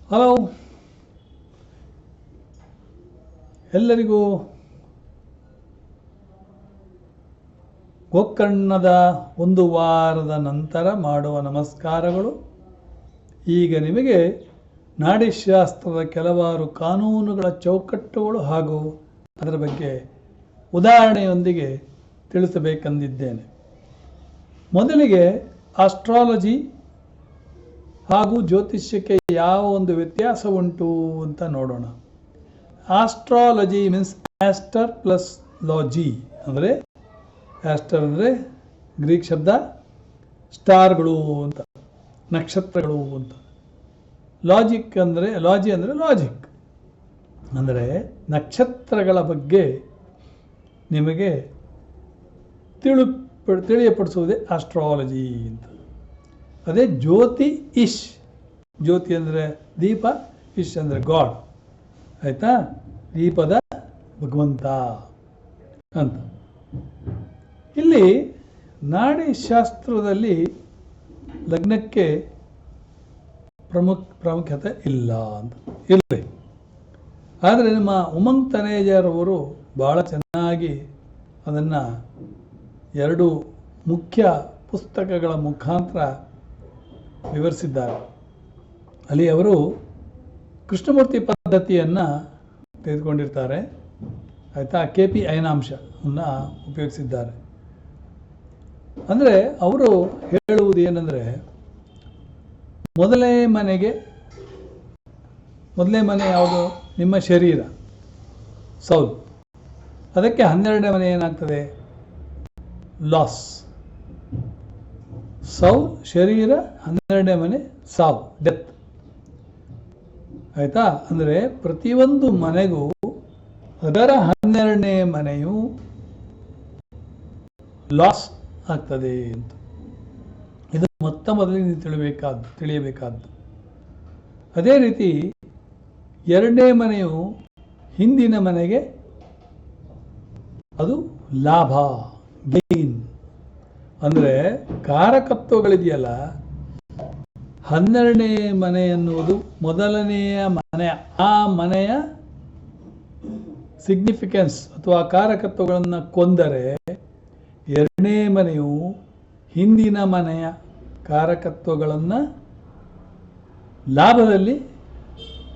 Hello, ಎಲ್ಲರಿಗೂ ಗೋಕರ್ಣದ ಒಂದು ವಾರದ ನಂತರ ಮಾಡುವ ನಮಸ್ಕಾರಗಳು. ಈಗ ನಿಮಗೆ ನಾಡಿಶಾಸ್ತ್ರದ ಕೆಲವಾರು ಕಾನೂನುಗಳ ಚೌಕಟ್ಟುಗಳು ಹಾಗೂ ಅದರ ಬಗ್ಗೆ ಉದಾಹರಣೆಯೊಂದಿಗೆ ತಿಳಿಸಬೇಕೆಂದಿದ್ದೇನೆ. ಮೊದಲಿಗೆ ಆಸ್ಟ್ರಾಲಜಿ ಹಾಗೂ ಜ್ಯೋತಿಷ್ಯಕ್ಕೆ ಯಾವ ಒಂದು ವ್ಯತ್ಯಾಸ ಉಂಟು ಅಂತ ನೋಡೋಣ. ಆಸ್ಟ್ರಾಲಜಿ ಮೀನ್ಸ್ ಆಸ್ಟರ್ ಪ್ಲಸ್ ಲಾಜಿ, ಅಂದರೆ ಆಸ್ಟರ್ ಅಂದರೆ ಗ್ರೀಕ್ ಶಬ್ದ, ಸ್ಟಾರ್ಗಳು ಅಂತ, ನಕ್ಷತ್ರಗಳು ಅಂತ. ಲಾಜಿಕ್ ಅಂದರೆ ಲಾಜಿ ಅಂದರೆ ಲಾಜಿಕ್, ಅಂದರೆ ನಕ್ಷತ್ರಗಳ ಬಗ್ಗೆ ನಿಮಗೆ ತಿಳಿಯಪಡಿಸುವುದೇ ಆಸ್ಟ್ರಾಲಜಿ ಅಂತ. ಅದೇ ಜ್ಯೋತಿ ಇಶ್, ಜ್ಯೋತಿ ಅಂದರೆ ದೀಪ, ಇಶ್ ಅಂದರೆ ಗಾಡ್, ಆಯಿತಾ, ದೀಪದ ಭಗವಂತ ಅಂತ. ಇಲ್ಲಿ ನಾಡಿಶಾಸ್ತ್ರದಲ್ಲಿ ಲಗ್ನಕ್ಕೆ ಪ್ರಾಮುಖ್ಯತೆ ಇಲ್ಲ ಅಂತ ಇರಲಿ. ಆದರೆ ನಮ್ಮ ಉಮಂಗ್ ತನೇಜರವರು ಭಾಳ ಚೆನ್ನಾಗಿ ಅದನ್ನು ಎರಡು ಮುಖ್ಯ ಪುಸ್ತಕಗಳ ಮುಖಾಂತರ ವಿವರಿಸಿದ್ದಾರೆ. ಅಲ್ಲಿ ಅವರು ಕೃಷ್ಣಮೂರ್ತಿ ಪದ್ಧತಿಯನ್ನು ತೆಗೆದುಕೊಂಡಿರ್ತಾರೆ, ಆಯಿತಾ, KP ಅಯನಾಂಶವನ್ನು ಉಪಯೋಗಿಸಿದ್ದಾರೆ. ಅಂದರೆ ಅವರು ಹೇಳುವುದು ಏನಂದರೆ, ಮೊದಲನೇ ಮನೆ ಯಾವುದು? ನಿಮ್ಮ ಶರೀರ, ಸೌಲ್. ಅದಕ್ಕೆ 12ನೇ ಮನೆ ಏನಾಗ್ತದೆ? ಲಾಸ್. ಸೌಲ್ ಶರೀರ, 12ನೇ ಮನೆ ಸಾವು, ಡೆತ್, ಆಯಿತಾ. ಅಂದರೆ ಪ್ರತಿಯೊಂದು ಮನೆಗೂ ಅದರ 12ನೇ ಮನೆಯು ಲಾಸ್ ಆಗ್ತದೆ ಅಂತ. ಇದು ಮೊದಲಿಗೆ ನೀವು ತಿಳಿಯಬೇಕಾದ್ದು. ಅದೇ ರೀತಿ 2ನೇ ಮನೆಯು ಹಿಂದಿನ ಮನೆಗೆ ಅದು ಲಾಭ, ಗೈನ್. ಅಂದರೆ ಕಾರಕತ್ವಗಳಿದೆಯಲ್ಲ, 12ನೇ ಮನೆ ಎನ್ನುವುದು ಮೊದಲನೆಯ ಮನೆ, ಆ ಮನೆಯ ಸಿಗ್ನಿಫಿಕೆನ್ಸ್ ಅಥವಾ ಕಾರಕತ್ವಗಳನ್ನು ಕೊಂದರೆ 2ನೇ ಮನೆಯು ಹಿಂದಿನ ಮನೆಯ ಕಾರಕತ್ವಗಳನ್ನು ಲಾಭದಲ್ಲಿ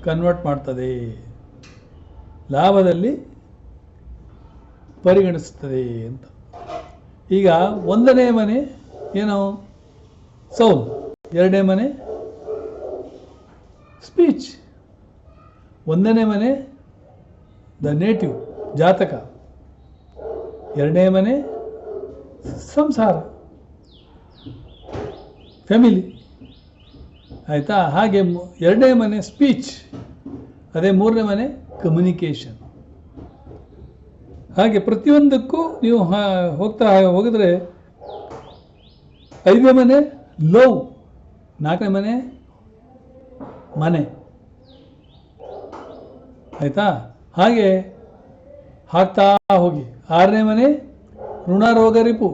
ಕನ್ವರ್ಟ್ ಮಾಡ್ತದೆ, ಲಾಭದಲ್ಲಿ ಪರಿಗಣಿಸ್ತದೆ ಅಂತ. ಈಗ 1ನೇ ಮನೆ ಏನು? ಸೌಲ್. 2ನೇ ಮನೆ ಸ್ಪೀಚ್. 1ನೇ ಮನೆ ದ ನೇಟಿವ್, ಜಾತಕ. 2ನೇ ಮನೆ ಸಂಸಾರ, ಫ್ಯಾಮಿಲಿ, ಆಯಿತಾ. ಹಾಗೆ 2ನೇ ಮನೆ ಸ್ಪೀಚ್, ಅದೇ 3ನೇ ಮನೆ ಕಮ್ಯುನಿಕೇಷನ್. ಹಾಗೆ ಪ್ರತಿಯೊಂದಕ್ಕೂ ನೀವು ಹೋಗಿದ್ರೆ 5ನೇ ಮನೆ ಲವ್, 4ನೇ ಮನೆ, ಆಯಿತಾ. ಹಾಗೆ ಹಾಕ್ತಾ ಹೋಗಿ 6ನೇ ಮನೆ ಋಣ ರೋಗ ರಿಪು,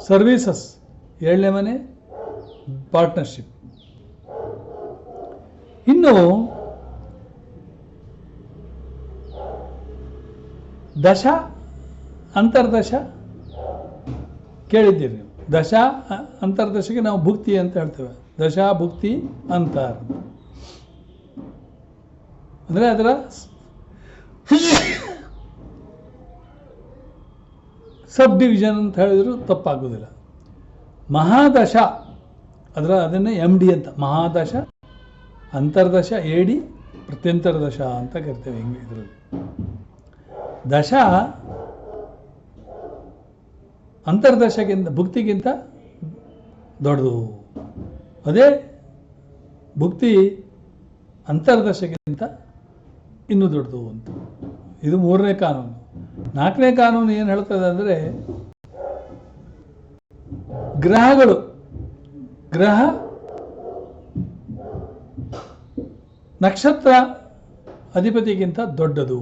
ಸರ್ವೀಸಸ್. 7ನೇ ಮನೆ ಪಾರ್ಟ್ನರ್ಶಿಪ್. ಇನ್ನು ದಶ ಅಂತರ್ದಶ ಕೇಳಿದ್ದೀರಿ ನೀವು. ದಶ ಅಂತರ್ದಶಕ್ಕೆ ನಾವು ಭುಕ್ತಿ ಅಂತ ಹೇಳ್ತೇವೆ. ದಶ, ಭುಕ್ತಿ, ಅಂತರ್ ಅಂದರೆ ಅದರ ಸಬ್ ಡಿವಿಷನ್ ಅಂತ ಹೇಳಿದ್ರು ತಪ್ಪಾಗೋದಿಲ್ಲ. ಮಹಾದಶ ಅದನ್ನೇ MD ಅಂತ, ಮಹಾದಶ, ಅಂತರ್ದಶ AD, ಪ್ರತ್ಯಂತರದಶ ಅಂತ ಕರಿತೇವೆ ಹಿಂಗೆ. ಇದರಲ್ಲಿ ದಶ ಅಂತರ್ದಶಕ್ಕಿಂತ, ಭುಕ್ತಿಗಿಂತ ದೊಡ್ಡದು. ಅದೇ ಭುಕ್ತಿ ಅಂತರ್ದಶಕ್ಕಿಂತ ಇನ್ನೂ ದೊಡ್ಡದು ಅಂತ. ಇದು 3ನೇ ಕಾನೂನು. 4ನೇ ಕಾನೂನು ಏನು ಹೇಳ್ತದೆ ಅಂದರೆ, ಗ್ರಹಗಳು, ಗ್ರಹ ನಕ್ಷತ್ರ ಅಧಿಪತಿಗಿಂತ ದೊಡ್ಡದು.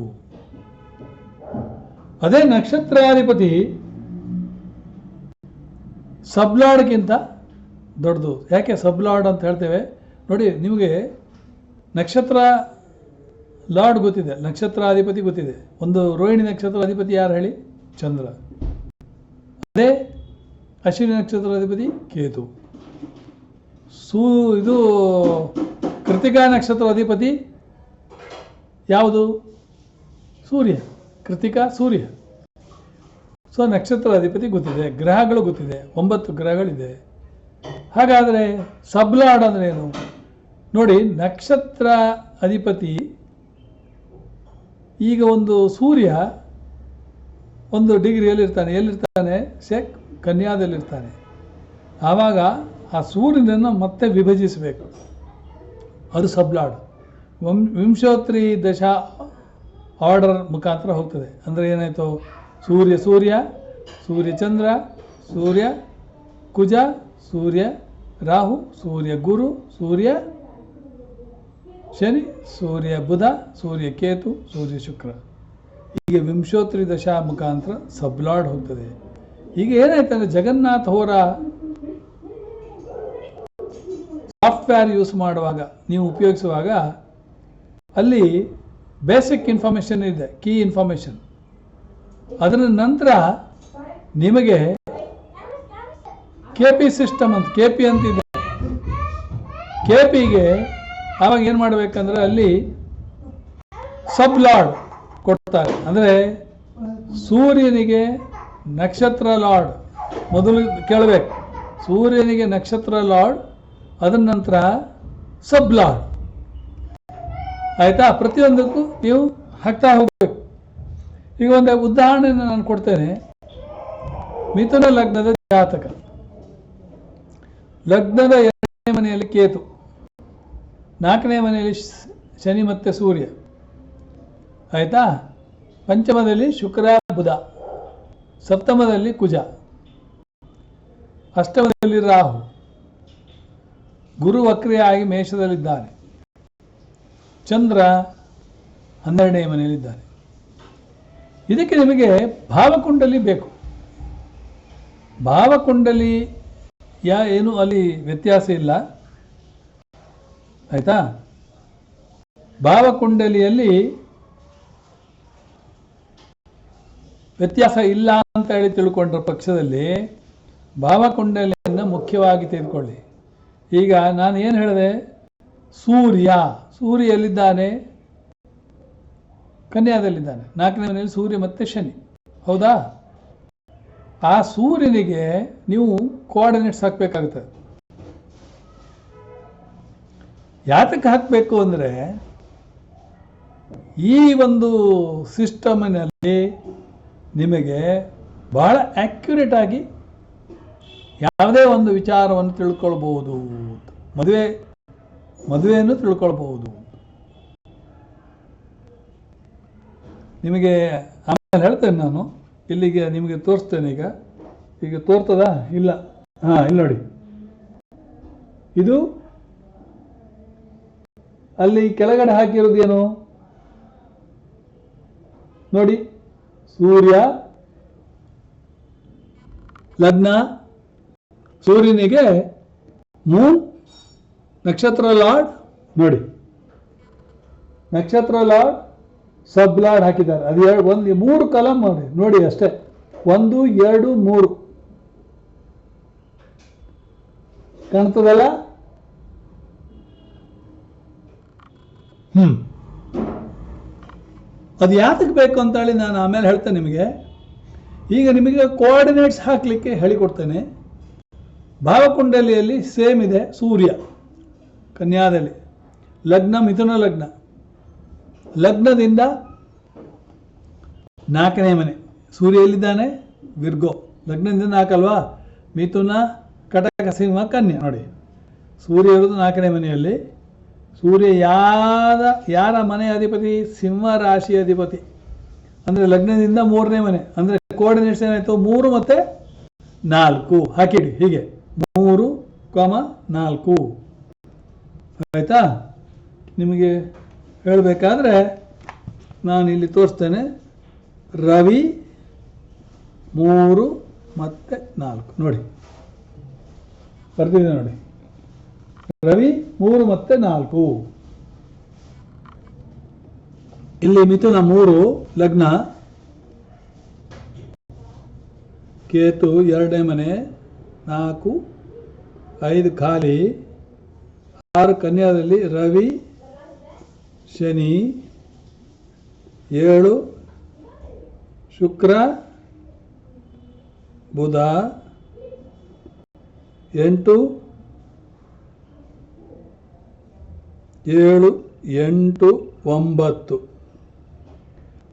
ಅದೇ ನಕ್ಷತ್ರಾಧಿಪತಿ ಸಬ್ಲಾಡ್ಗಿಂತ ದೊಡ್ಡದು. ಯಾಕೆ ಸಬ್ಲಾಡ್ ಅಂತ ಹೇಳ್ತೇವೆ ನೋಡಿ, ನಿಮಗೆ ನಕ್ಷತ್ರ ಲಾರ್ಡ್ ಗೊತ್ತಿದೆ, ನಕ್ಷತ್ರ ಅಧಿಪತಿ ಗೊತ್ತಿದೆ. ಒಂದು ರೋಹಿಣಿ ನಕ್ಷತ್ರ ಅಧಿಪತಿ ಯಾರು ಹೇಳಿ? ಚಂದ್ರ. ಅದೇ ಅಶ್ವಿನಿ ನಕ್ಷತ್ರ ಅಧಿಪತಿ ಕೇತು. ಇದು ಕೃತಿಕಾ ನಕ್ಷತ್ರ ಅಧಿಪತಿ ಯಾವುದು? ಸೂರ್ಯ. ಕೃತಿಕಾ ಸೂರ್ಯ. ಸೊ ನಕ್ಷತ್ರ ಅಧಿಪತಿ ಗೊತ್ತಿದೆ, ಗ್ರಹಗಳು ಗೊತ್ತಿದೆ, 9 ಗ್ರಹಗಳಿದೆ. ಹಾಗಾದರೆ ಸಬ್ಲಾರ್ಡ್ ಅಂದರೆ ಏನು ನೋಡಿ. ನಕ್ಷತ್ರ ಅಧಿಪತಿ ಈಗ ಒಂದು ಸೂರ್ಯ ಒಂದು ಡಿಗ್ರಿಯಲ್ಲಿರ್ತಾನೆ. ಎಲ್ಲಿರ್ತಾನೆ? ಕನ್ಯಾದಲ್ಲಿರ್ತಾನೆ. ಆವಾಗ ಆ ಸೂರ್ಯನನ್ನು ಮತ್ತೆ ವಿಭಜಿಸಬೇಕು, ಅದು ಸಬ್ಲಾರ್ಡ್. ವಿಂಶೋತ್ರಿ ದಶಾ ಆರ್ಡರ್ ಮುಖಾಂತರ ಹೋಗ್ತದೆ. ಅಂದರೆ ಏನಾಯಿತು? ಸೂರ್ಯ ಚಂದ್ರ, ಸೂರ್ಯ ಕುಜ, ಸೂರ್ಯ ರಾಹು, ಸೂರ್ಯ ಗುರು, ಸೂರ್ಯ ಶನಿ, ಸೂರ್ಯ ಬುಧ, ಸೂರ್ಯ ಕೇತು, ಸೂರ್ಯ ಶುಕ್ರ. ಹೀಗೆ ವಿಂಶೋತ್ರಿ ದಶಾ ಮುಖಾಂತರ ಸಬ್ಲಾರ್ಡ್ ಹೋಗ್ತದೆ. ಈಗ ಏನಾಯ್ತಂದ್ರೆ ಜಗನ್ನಾಥ ಹೋರ ಸಾಫ್ಟ್ವೇರ್ ಯೂಸ್ ಮಾಡುವಾಗ, ನೀವು ಉಪಯೋಗಿಸುವಾಗ ಅಲ್ಲಿ ಬೇಸಿಕ್ ಇನ್ಫಾರ್ಮೇಷನ್ ಇದೆ, ಕೀ ಇನ್ಫಾರ್ಮೇಷನ್. ಅದರ ನಂತರ ನಿಮಗೆ ಕೆ ಪಿ ಸಿಸ್ಟಮ್ ಅಂತ, ಕೆ ಪಿ ಅಂತಿದೆ. ಕೆ ಪಿಗೆ ಆವಾಗ ಏನು ಮಾಡಬೇಕಂದ್ರೆ ಅಲ್ಲಿ ಸಬ್ಲಾರ್ಡ್ ಕೊಡ್ತಾರೆ. ಅಂದರೆ ಸೂರ್ಯನಿಗೆ ನಕ್ಷತ್ರ ಲಾರ್ಡ್ ಮೊದಲು ಕೇಳಬೇಕು. ಸೂರ್ಯನಿಗೆ ನಕ್ಷತ್ರ ಲಾರ್ಡ್, ಅದರ ನಂತರ ಸಬ್ಲಾರ್ಡ್. ಆಯಿತಾ? ಪ್ರತಿಯೊಂದಕ್ಕೂ ನೀವು ಹಾಕ್ತಾ ಹೋಗಬೇಕು. ಈಗ ಒಂದು ಉದಾಹರಣೆಯನ್ನು ನಾನು ಕೊಡ್ತೇನೆ. ಮಿಥುನ ಲಗ್ನದ ಜಾತಕ. ಲಗ್ನದ 2ನೇ ಮನೆಯಲ್ಲಿ ಕೇತು, 4ನೇ ಮನೆಯಲ್ಲಿ ಶನಿ ಮತ್ತು ಸೂರ್ಯ. ಆಯಿತಾ? ಪಂಚಮದಲ್ಲಿ ಶುಕ್ರ ಬುಧ, ಸಪ್ತಮದಲ್ಲಿ ಕುಜ, ಅಷ್ಟಮದಲ್ಲಿ ರಾಹು, ಗುರು ವಕ್ರಿಯಾಗಿ ಮೇಷದಲ್ಲಿದ್ದಾನೆ, ಚಂದ್ರ 12ನೇ ಮನೆಯಲ್ಲಿದ್ದಾನೆ. ಇದಕ್ಕೆ ನಿಮಗೆ ಭಾವಕುಂಡಲಿ ಬೇಕು. ಭಾವಕುಂಡಲಿ ಏನು ಅಲ್ಲಿ ವ್ಯತ್ಯಾಸ ಇಲ್ಲ. ಆಯಿತಾ? ಭಾವಕುಂಡಲಿಯಲ್ಲಿ ವ್ಯತ್ಯಾಸ ಇಲ್ಲ ಅಂತ ಹೇಳಿ ತಿಳ್ಕೊಂಡ್ರ ಪಕ್ಷದಲ್ಲಿ ಭಾವಕುಂಡಲಿಯನ್ನು ಮುಖ್ಯವಾಗಿ ತೆಗೆದುಕೊಳ್ಳಿ. ಈಗ ನಾನು ಏನು ಹೇಳಿದೆ? ಸೂರ್ಯ ಎಲ್ಲಿದ್ದಾನೆ? ಕನ್ಯಾದಲ್ಲಿದ್ದಾನೆ. 4ನೇ ಮನೆಯಲ್ಲಿ ಸೂರ್ಯ ಮತ್ತು ಶನಿ. ಹೌದಾ? ಆ ಸೂರ್ಯನಿಗೆ ನೀವು ಕೋಆರ್ಡಿನೇಟ್ಸ್ ಹಾಕಬೇಕಾಗುತ್ತದೆ. ಯಾತಕ್ಕೆ ಹಾಕಬೇಕು ಅಂದರೆ ಈ ಒಂದು ಸಿಸ್ಟಮಿನಲ್ಲಿ ನಿಮಗೆ ಬಹಳ ಆ್ಯಕ್ಯುರೇಟ್ ಆಗಿ ಯಾವುದೇ ಒಂದು ವಿಚಾರವನ್ನು ತಿಳ್ಕೊಳ್ಬಹುದು. ಮದುವೆಯನ್ನು ತಿಳ್ಕೊಳ್ಬಹುದು. ನಿಮಗೆ ಆಮೇಲೆ ಹೇಳ್ತೇನೆ ನಾನು. ಇಲ್ಲಿಗೆ ನಿಮಗೆ ತೋರಿಸ್ತೇನೆ. ಈಗ ತೋರ್ತದಾ? ಇಲ್ಲ. ಇಲ್ಲಿ ನೋಡಿ. ಇದು ಅಲ್ಲಿ ಕೆಳಗಡೆ ಹಾಕಿರೋದು ಏನು ನೋಡಿ. ಸೂರ್ಯ ಲಗ್ನ, ಸೂರ್ಯನಿಗೆ ಮೂನ್ ನಕ್ಷತ್ರ ಲಾರ್ಡ್ ನೋಡಿ. ನಕ್ಷತ್ರ ಲಾರ್ಡ್ ಸಬ್ ಲಾರ್ಡ್ ಹಾಕಿದ್ದಾರೆ. ಅದು 3 ಕಾಲಮ್ ನೋಡಿ ಅಷ್ಟೇ. 1 2 3 ಕಾಣ್ತದಲ್ಲ? ಅದು ಯಾತಕ್ಕೆ ಬೇಕು ಅಂತ ಹೇಳಿ ನಾನು ಆಮೇಲೆ ಹೇಳ್ತೇನೆ ನಿಮಗೆ. ಈಗ ನಿಮಗೆ ಕೋಆರ್ಡಿನೇಟ್ಸ್ ಹಾಕಲಿಕ್ಕೆ ಹೇಳಿಕೊಡ್ತೇನೆ. ಭಾವಕುಂಡಲಿಯಲ್ಲಿ ಸೇಮ್ ಇದೆ. ಸೂರ್ಯ ಕನ್ಯಾದಲ್ಲಿ, ಲಗ್ನ ಮಿಥುನ ಲಗ್ನ, ಲಗ್ನದಿಂದ 4ನೇ ಮನೆ. ಸೂರ್ಯ ಎಲ್ಲಿದ್ದಾನೆ? ವಿರ್ಗೋ. ಲಗ್ನದಿಂದ 4 ಅಲ್ವಾ? ಮಿಥುನ, ಕಟಕ, ಸಿಂಹ, ಕನ್ಯಾ. ನೋಡಿ, ಸೂರ್ಯ ಇರೋದು 4ನೇ ಮನೆಯಲ್ಲಿ. ಸೂರ್ಯ ಯಾರ ಮನೆ ಅಧಿಪತಿ? ಸಿಂಹ ರಾಶಿ ಅಧಿಪತಿ. ಅಂದರೆ ಲಗ್ನದಿಂದ 3ನೇ ಮನೆ. ಅಂದರೆ ಕೋಆರ್ಡಿನೇಟ್ಸ್ ಏನಾಯಿತು? 3 ಮತ್ತು 4 ಹಾಕಿಡಿ. ಹೀಗೆ 3, 4. ಆಯಿತಾ? ನಿಮಗೆ ಹೇಳಬೇಕಾದ್ರೆ ನಾನು ಇಲ್ಲಿ ತೋರಿಸ್ತೇನೆ. ರವಿ 3 ಮತ್ತು 4 ನೋಡಿ, ಬರ್ತಿದೆ ನೋಡಿ. ರವಿ 3 ಮತ್ತು 4. ಇಲ್ಲಿ ಮಿಥುನ 3 ಲಗ್ನ, ಕೇತು 2ನೇ ಮನೆ, 4, 5 ಖಾಲಿ, 6 ಕನ್ಯಾದಲ್ಲಿ ರವಿ, ಶನಿ, 7 ಶುಕ್ರ, ಬುಧ, 8 7 8 9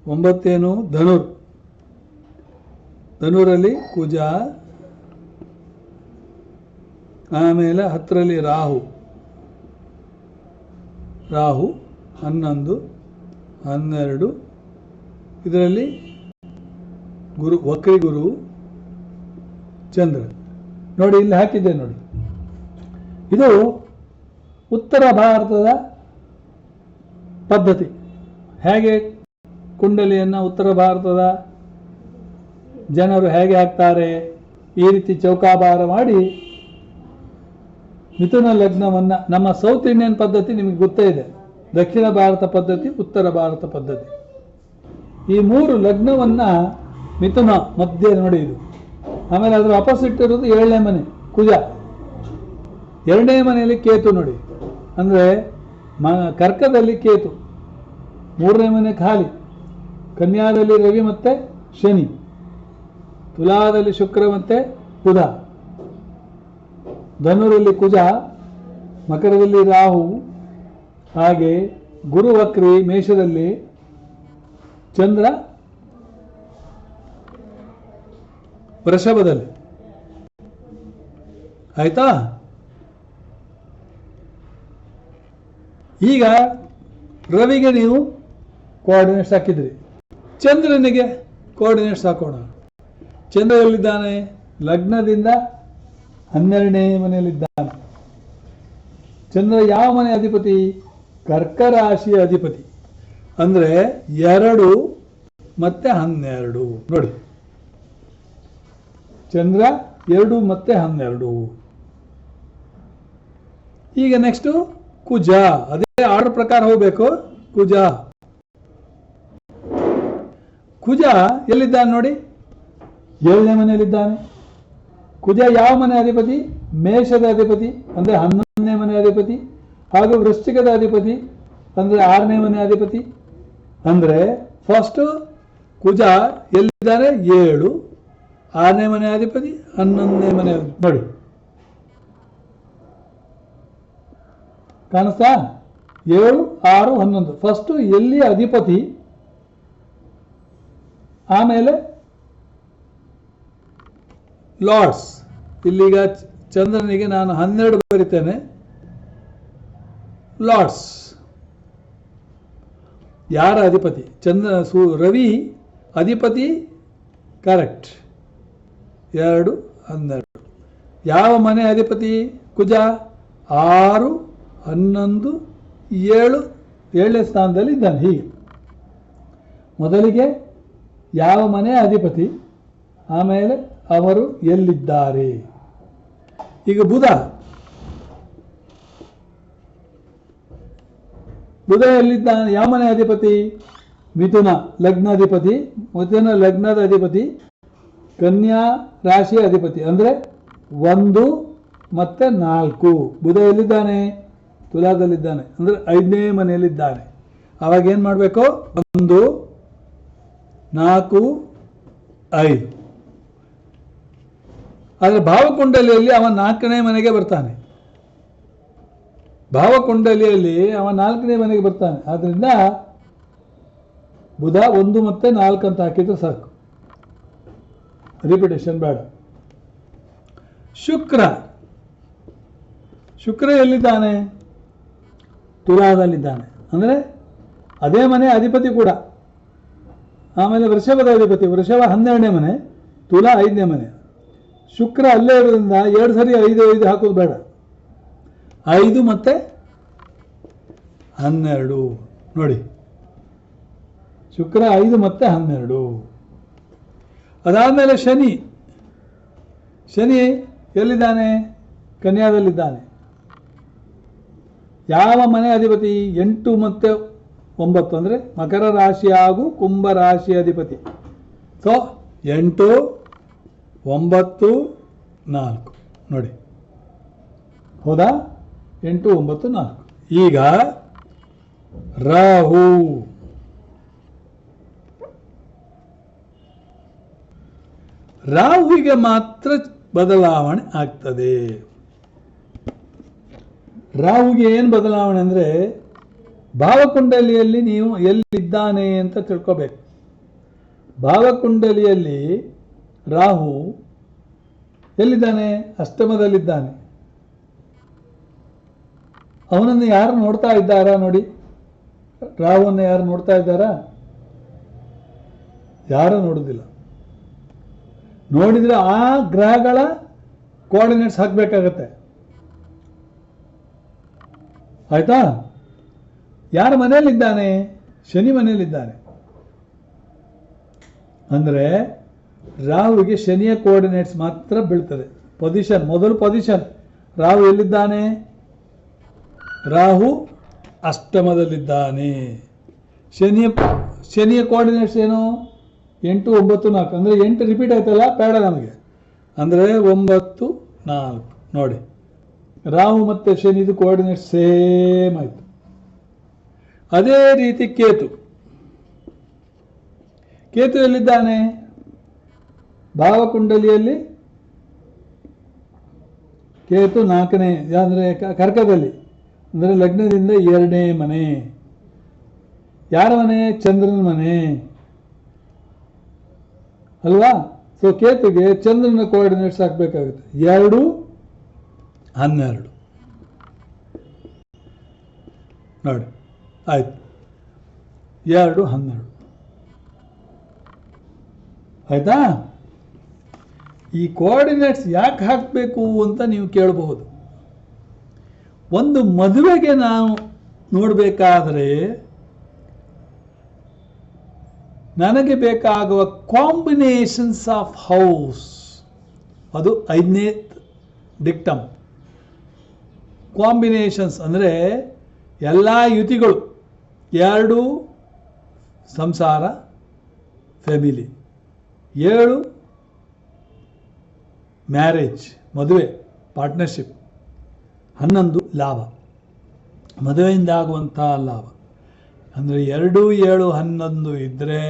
9 ಧನುರಲ್ಲಿ ಕುಜ, ಆಮೇಲೆ 10ರಲ್ಲಿ ರಾಹು 11 12 ಇದರಲ್ಲಿ ಗುರು, ವಕ್ರಿ ಗುರು, ಚಂದ್ರ. ನೋಡಿ ಇಲ್ಲಿ ಹಾಕಿದ್ದೆ ನೋಡಿ, ಇದು ಉತ್ತರ ಭಾರತದ ಪದ್ಧತಿ. ಹೇಗೆ ಕುಂಡಲಿಯನ್ನು ಉತ್ತರ ಭಾರತದ ಜನರು ಹೇಗೆ ಹಾಕ್ತಾರೆ, ಈ ರೀತಿ ಚೌಕಾಬಾರ ಮಾಡಿ ಮಿಥುನ ಲಗ್ನವನ್ನು, ನಮ್ಮ ಸೌತ್ ಇಂಡಿಯನ್ ಪದ್ಧತಿ ನಿಮಗೆ ಗೊತ್ತೇ ಇದೆ, ದಕ್ಷಿಣ ಭಾರತ ಪದ್ಧತಿ, ಉತ್ತರ ಭಾರತ ಪದ್ಧತಿ. ಈ 3 ಲಗ್ನವನ್ನು ಮಿಥುನ ಮಧ್ಯೆ ನೋಡಿ ಇದು. ಆಮೇಲೆ ಅದರ ಅಪೋಸಿಟ್ ಇರೋದು 7ನೇ ಮನೆ ಕುಜ, 2ನೇ ಮನೆಯಲ್ಲಿ ಕೇತು ನೋಡಿ. ಅಂದರೆ ಕರ್ಕದಲ್ಲಿ ಕೇತು, 3ನೇ ಮನೆ ಖಾಲಿ, ಕನ್ಯಾದಲ್ಲಿ ರವಿ ಮತ್ತೆ ಶನಿ, ತುಲಾದಲ್ಲಿ ಶುಕ್ರ ಮತ್ತೆ ಬುಧ, ಧನುರಲ್ಲಿ ಕುಜ, ಮಕರದಲ್ಲಿ ರಾಹು, ಹಾಗೆ ಗುರು ವಕ್ರಿ ಮೇಷದಲ್ಲಿ, ಚಂದ್ರ ವೃಷಭದಲ್ಲಿ. ಆಯ್ತಾ? ಈಗ ರವಿಗೆ ನೀವು ಕೋಆರ್ಡಿನೇಟ್ಸ್ ಹಾಕಿದ್ರಿ, ಚಂದ್ರನಿಗೆ ಕೋಆರ್ಡಿನೇಟ್ಸ್ ಹಾಕೋಣ. ಚಂದ್ರ ಎಲ್ಲಿದ್ದಾನೆ? ಲಗ್ನದಿಂದ 12ನೇ ಮನೆಯಲ್ಲಿದ್ದಾನೆ. ಚಂದ್ರ ಯಾವ ಮನೆ ಅಧಿಪತಿ? ಕರ್ಕ ರಾಶಿಯ ಅಧಿಪತಿ. ಅಂದರೆ 2 ಮತ್ತೆ 12 ನೋಡಿ, ಚಂದ್ರ 2 ಮತ್ತೆ 12. ಈಗ ನೆಕ್ಸ್ಟು ಕುಜ, ಅದೇ ಆರ್ಡರ್ ಪ್ರಕಾರ ಹೋಗಬೇಕು. ಕುಜ ಎಲ್ಲಿದ್ದಾನೆ ನೋಡಿ, 7ನೇ ಮನೆಯಲ್ಲಿದ್ದಾನೆ. ಕುಜ ಯಾವ ಮನೆ ಅಧಿಪತಿ? ಮೇಷದ ಅಧಿಪತಿ, ಅಂದರೆ 11ನೇ ಮನೆ ಅಧಿಪತಿ, ಹಾಗೂ ವೃಶ್ಚಿಕದ ಅಧಿಪತಿ, ಅಂದರೆ 6ನೇ ಮನೆ ಅಧಿಪತಿ. ಅಂದರೆ ಫಸ್ಟ್ ಕುಜ ಎಲ್ಲಿದ್ದಾರೆ? 7, 6ನೇ ಮನೆ ಅಧಿಪತಿ, 11ನೇ ಮನೆ ನೋಡಿ, ಕಾಣಿಸ್ತಾ? 7, 6, 11. ಫಸ್ಟ್ ಎಲ್ಲಿ ಅಧಿಪತಿ, ಆಮೇಲೆ ಲಾರ್ಡ್ಸ್. ಇಲ್ಲಿಗ ಚಂದ್ರನಿಗೆ ನಾನು 12 ಬರಿತೇನೆ. ಲಾರ್ಡ್ಸ್ ಯಾರ ಅಧಿಪತಿ? ರವಿ ಅಧಿಪತಿ, ಕರೆಕ್ಟ್. 2, 12. ಯಾವ ಮನೆ ಅಧಿಪತಿ? ಕುಜ 6, 11, 7, 7ನೇ ಸ್ಥಾನದಲ್ಲಿ ಇದ್ದಾನೆ. ಹೀಗೆ ಮೊದಲಿಗೆ ಯಾವ ಮನೆ ಅಧಿಪತಿ, ಆಮೇಲೆ ಅವರು ಎಲ್ಲಿದ್ದಾರೆ. ಈಗ ಬುಧ ಎಲ್ಲಿದ್ದಾನೆ? ಯಾವ ಮನೆ ಅಧಿಪತಿ? ಮಿಥುನ ಲಗ್ನಾಧಿಪತಿ, ಮಿಥುನ ಲಗ್ನದ ಅಧಿಪತಿ, ಕನ್ಯಾ ರಾಶಿಯ ಅಧಿಪತಿ. ಅಂದರೆ 1 ಮತ್ತೆ 4. ಬುಧ ಎಲ್ಲಿದ್ದಾನೆ? ತುಲಾದಲ್ಲಿದ್ದಾನೆ, ಅಂದರೆ 5ನೇ ಮನೆಯಲ್ಲಿದ್ದಾನೆ. ಆವಾಗ ಏನು ಮಾಡಬೇಕು? 1, 4, 5. ಆದರೆ ಭಾವಕುಂಡಲಿಯಲ್ಲಿ ಅವ 4ನೇ ಮನೆಗೆ ಬರ್ತಾನೆ. ಭಾವಕುಂಡಲಿಯಲ್ಲಿ ಅವ 4ನೇ ಮನೆಗೆ ಬರ್ತಾನೆ. ಆದ್ರಿಂದ ಬುಧ 1 ಮತ್ತೆ 4 ಅಂತ ಹಾಕಿದ್ರೆ ಸಾಕು, ರಿಪಿಟೇಷನ್ ಬೇಡ. ಶುಕ್ರ ಎಲ್ಲಿದ್ದಾನೆ? ತುಲಾದಲ್ಲಿದ್ದಾನೆ, ಅಂದರೆ ಅದೇ ಮನೆ ಅಧಿಪತಿ ಕೂಡ. ಆಮೇಲೆ ವೃಷಭದ ಅಧಿಪತಿ, ವೃಷಭ 12ನೇ ಮನೆ, ತುಲಾ 5ನೇ ಮನೆ. ಶುಕ್ರ ಅಲ್ಲೇ ಇರೋದ್ರಿಂದ 2 ಸರಿ 5 ಹಾಕೋದು ಬೇಡ. 5 ಮತ್ತೆ 12 ನೋಡಿ, ಶುಕ್ರ 5 ಮತ್ತೆ 12. ಅದಾದಮೇಲೆ ಶನಿ ಎಲ್ಲಿದ್ದಾನೆ? ಕನ್ಯಾದಲ್ಲಿದ್ದಾನೆ. ಯಾವ ಮನೆ ಅಧಿಪತಿ? 8 ಮತ್ತೆ 9 ಅಂದರೆ ಮಕರ ರಾಶಿ ಹಾಗೂ ಕುಂಭ ರಾಶಿ ಅಧಿಪತಿ. ಸೊ 8, 9, 4 ನೋಡಿ, ಹೌದಾ? 8, 9, 4. ಈಗ ರಾಹು ರಾಹುವಿಗೆ ಮಾತ್ರ ಬದಲಾವಣೆ ಆಗ್ತದೆ. ರಾಹುಗೆ ಏನು ಬದಲಾವಣೆ ಅಂದರೆ, ಭಾವಕುಂಡಲಿಯಲ್ಲಿ ನೀವು ಎಲ್ಲಿದ್ದಾನೆ ಅಂತ ತಿಳ್ಕೋಬೇಕು. ಭಾವಕುಂಡಲಿಯಲ್ಲಿ ರಾಹು ಎಲ್ಲಿದ್ದಾನೆ? ಅಷ್ಟಮದಲ್ಲಿದ್ದಾನೆ. ಅವನನ್ನು ಯಾರು ನೋಡ್ತಾ ಇದ್ದಾರಾ ನೋಡಿ? ರಾಹುವನ್ನು ಯಾರು ನೋಡ್ತಾ ಇದ್ದಾರಾ? ಯಾರೂ ನೋಡುವುದಿಲ್ಲ. ನೋಡಿದರೆ ಆ ಗ್ರಹಗಳ ಕೋಆರ್ಡಿನೇಟ್ಸ್ ಹಾಕಬೇಕಾಗತ್ತೆ. ಆಯ್ತಾ? ಯಾರ ಮನೆಯಲ್ಲಿದ್ದಾನೆ? ಶನಿ ಮನೆಯಲ್ಲಿದ್ದಾನೆ. ಅಂದರೆ ರಾಹುವಿಗೆ ಶನಿಯ ಕೋಆರ್ಡಿನೇಟ್ಸ್ ಮಾತ್ರ ಬೀಳ್ತದೆ. ಪೊಸಿಷನ್, ಮೊದಲು ಪೊಸಿಷನ್. ರಾಹು ಎಲ್ಲಿದ್ದಾನೆ? ರಾಹು ಅಷ್ಟಮದಲ್ಲಿದ್ದಾನೆ. ಶನಿಯ ಕೋಆರ್ಡಿನೇಟ್ಸ್ ಏನು? 8, 9, 4. ಅಂದರೆ 8 ರಿಪೀಟ್ ಆಯ್ತಲ್ಲ, ಬೇಡ ನಮಗೆ. ಅಂದರೆ 9, 4 ನೋಡಿ, ರಾಹು ಮತ್ತು ಶನಿದು ಕೋಆರ್ಡಿನೇಟ್ಸ್ ಸೇಮ್ ಆಯಿತು. ಅದೇ ರೀತಿ ಕೇತು ಎಲ್ಲಿದ್ದಾನೆ? ಭಾವಕುಂಡಲಿಯಲ್ಲಿ ಕೇತು 4ನೇ, ಅಂದರೆ ಕರ್ಕದಲ್ಲಿ, ಅಂದರೆ ಲಗ್ನದಿಂದ 2ನೇ ಮನೆ. ಯಾರ ಮನೆ? ಚಂದ್ರನ ಮನೆ ಅಲ್ವಾ? ಸೊ ಕೇತುಗೆ ಚಂದ್ರನ ಕೋಆರ್ಡಿನೇಟ್ಸ್ ಹಾಕಬೇಕಾಗುತ್ತೆ. 2, 12 ನೋಡಿ, ಆಯ್ತು. 2, 12 ಆಯ್ತಾ? ಈ ಕೋಆರ್ಡಿನೇಟ್ಸ್ ಯಾಕೆ ಹಾಕಬೇಕು ಅಂತ ನೀವು ಕೇಳಬಹುದು. ಒಂದು ಮದುವೆಗೆ ನಾವು ನೋಡಬೇಕಾದ್ರೆ ನನಗೆ ಬೇಕಾಗುವ ಕಾಂಬಿನೇಷನ್ಸ್ ಆಫ್ ಹೌಸ್, ಅದು 5ನೇ ಡಿಕ್ಟಮ್. ಕಾಂಬಿನೇಷನ್ಸ್ ಅಂದರೆ ಎಲ್ಲ ಯುತಿಗಳು. 2 ಸಂಸಾರ, ಫ್ಯಾಮಿಲಿ. 7 ಮ್ಯಾರೇಜ್, ಮದುವೆ, ಪಾರ್ಟ್ನರ್ಶಿಪ್. 11 ಲಾಭ, ಮದುವೆಯಿಂದ ಆಗುವಂಥ ಲಾಭ. ಅಂದರೆ 2, 7, 11 ಇದ್ದರೆ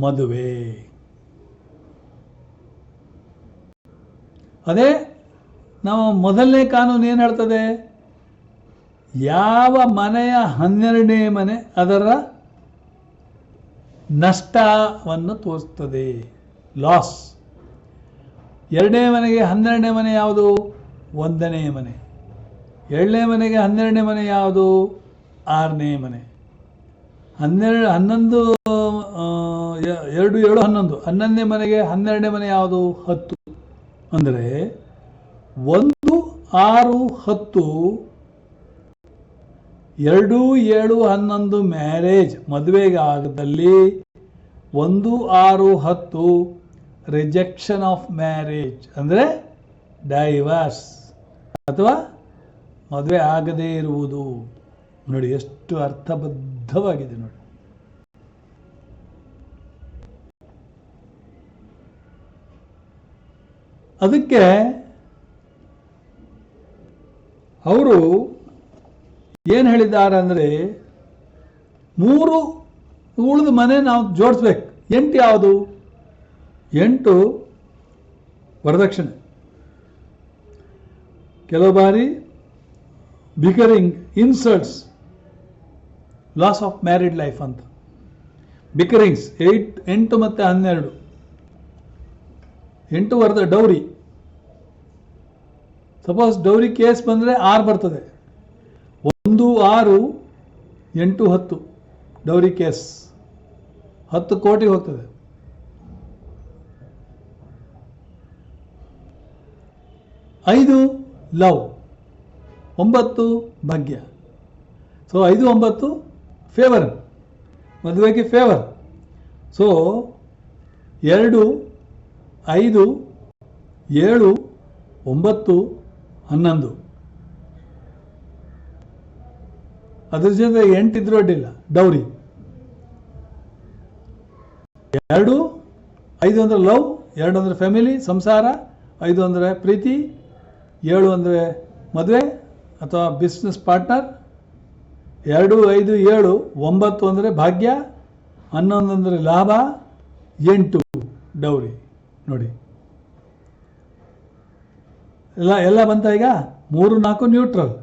ಮದುವೆ. ಅದೇ ನಾವು ಮೊದಲನೇ ಕಾನೂನು ಏನು ಹೇಳ್ತದೆ? ಯಾವ ಮನೆಯ 12ನೇ ಮನೆ ಅದರ ನಷ್ಟವನ್ನು ತೋರಿಸ್ತದೆ, ಲಾಸ್. 2ನೇ ಮನೆಗೆ 12ನೇ ಮನೆ ಯಾವುದು? 1ನೇ ಮನೆ. 7ನೇ ಮನೆಗೆ 12ನೇ ಮನೆ ಯಾವುದು? 6ನೇ ಮನೆ. 11, 2, 7, 11. 11ನೇ ಮನೆಗೆ 12ನೇ ಮನೆ ಯಾವುದು? 10. ಅಂದರೆ 1, 6, 10, 2, 7, 11 ಮ್ಯಾರೇಜ್, ಮದುವೆಗೆ ಆಗದಲ್ಲಿ 1, 6, 10 ರಿಜೆಕ್ಷನ್ ಆಫ್ ಮ್ಯಾರೇಜ್, ಅಂದರೆ ಡೈವರ್ಸ್ ಅಥವಾ ಮದುವೆ ಆಗದೇ ಇರುವುದು. ನೋಡಿ ಎಷ್ಟು ಅರ್ಥಬದ್ಧವಾಗಿದೆ ನೋಡಿ. ಅದಕ್ಕೆ ಅವರು ಏನು ಹೇಳಿದ್ದಾರೆ ಅಂದರೆ, 3 ಉಳಿದ ಮನೆ ನಾವು ಜೋಡಿಸ್ಬೇಕು. 8 ಯಾವುದು? 8 ವರದಕ್ಷಿಣೆ. ಕೆಲವು ಬಾರಿ bickering, insults, loss of married life ಅಂತ. ಬಿಕರಿಂಗ್ಸ್ 8 ಮತ್ತು 12. 8 ಡೌರಿ. ಸಪೋಸ್ ಡೌರಿ ಕೇಸ್ ಬಂದರೆ 6 ಬರ್ತದೆ. 1, 6, 8, 10 ಡೌರಿ ಕೇಸ್ 10 ಕೋಟಿ ಹೋಗ್ತದೆ. 5 ಲವ್, 9 ಭಾಗ್ಯ. ಸೊ 5, 9 ಫೇವರ್, ಮದುವೆಗೆ ಫೇವರ್. ಸೊ 2, 5, 7, 9, 11 ಅದ್ರ ಜೊತೆ 8 ಇದ್ರೂ ಅಡ್ಡಿಲ್ಲ. ಡೌರಿ 2, 5 ಅಂದರೆ ಲವ್, 2 ಅಂದರೆ ಫ್ಯಾಮಿಲಿ ಸಂಸಾರ, 5 ಅಂದರೆ ಪ್ರೀತಿ, 7 ಅಂದರೆ ಮದುವೆ ಅಥವಾ ಬಿಸ್ನೆಸ್ ಪಾರ್ಟ್ನರ್, 2, 5, 7, 9 ಅಂದರೆ ಭಾಗ್ಯ, 11 ಅಂದರೆ ಲಾಭ, 8 ಡೌರಿ. ನೋಡಿ ಎಲ್ಲ ಬಂತ. ಈಗ 3, 4 neutral,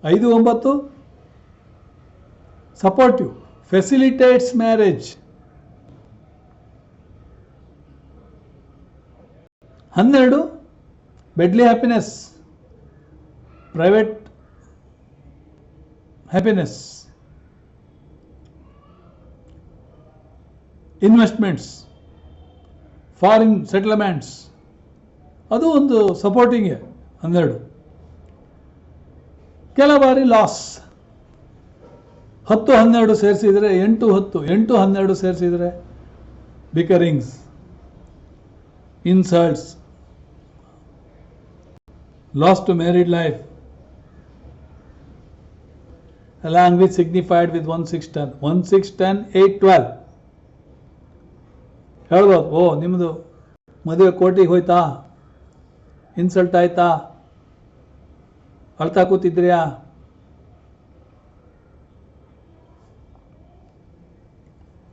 5, 9 supportive, facilitates marriage. 12 bodily happiness, private happiness, investments, foreign settlements, ಅದು ಒಂದು ಸಪೋರ್ಟಿಂಗ್ 12. ಕೆಲ ಬಾರಿ ಲಾಸ್. 10, 12 ಸೇರಿಸಿದರೆ 8, 10, 8, 12 ಸೇರಿಸಿದರೆ bickerings, insults, loss to married life, along with signified with 1, 6, 10. 1, 6, 10, 8, 12 ಹೇಳ್ಬೋದು. ಓ ನಿಮ್ಮದು ಮದುವೆ ಕೋರ್ಟಿಗೆ ಹೋಯ್ತಾ, ಇನ್ಸಲ್ಟ್ ಆಯ್ತಾ, ಅಳ್ತಾ ಕೂತಿದ್ರ್ಯಾ,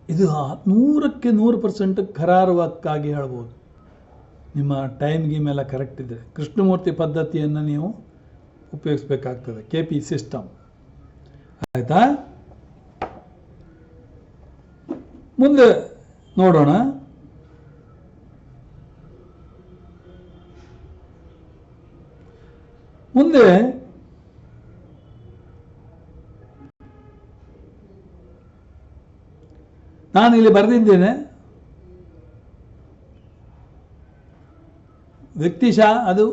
ಇದು 100% ಖರಾರವಾಕ್ಕಾಗಿ ಹೇಳ್ಬೋದು. ನಿಮ್ಮ ಟೈಮ್ ಗೀಮ್ ಎಲ್ಲ ಕರೆಕ್ಟ್ ಇದ್ದರೆ ಕೃಷ್ಣಮೂರ್ತಿ ಪದ್ಧತಿಯನ್ನು ನೀವು ಉಪಯೋಗಿಸ್ಬೇಕಾಗ್ತದೆ, KP ಸಿಸ್ಟಮ್. ಆಯ್ತಾ? ಮುಂದೆ ನೋಡೋಣ. ಮುಂದೆ ನಾನು ಇಲ್ಲಿ ಬರೆದಿದ್ದೇನೆ, ವ್ಯಕ್ತಿಶಃ ಅದು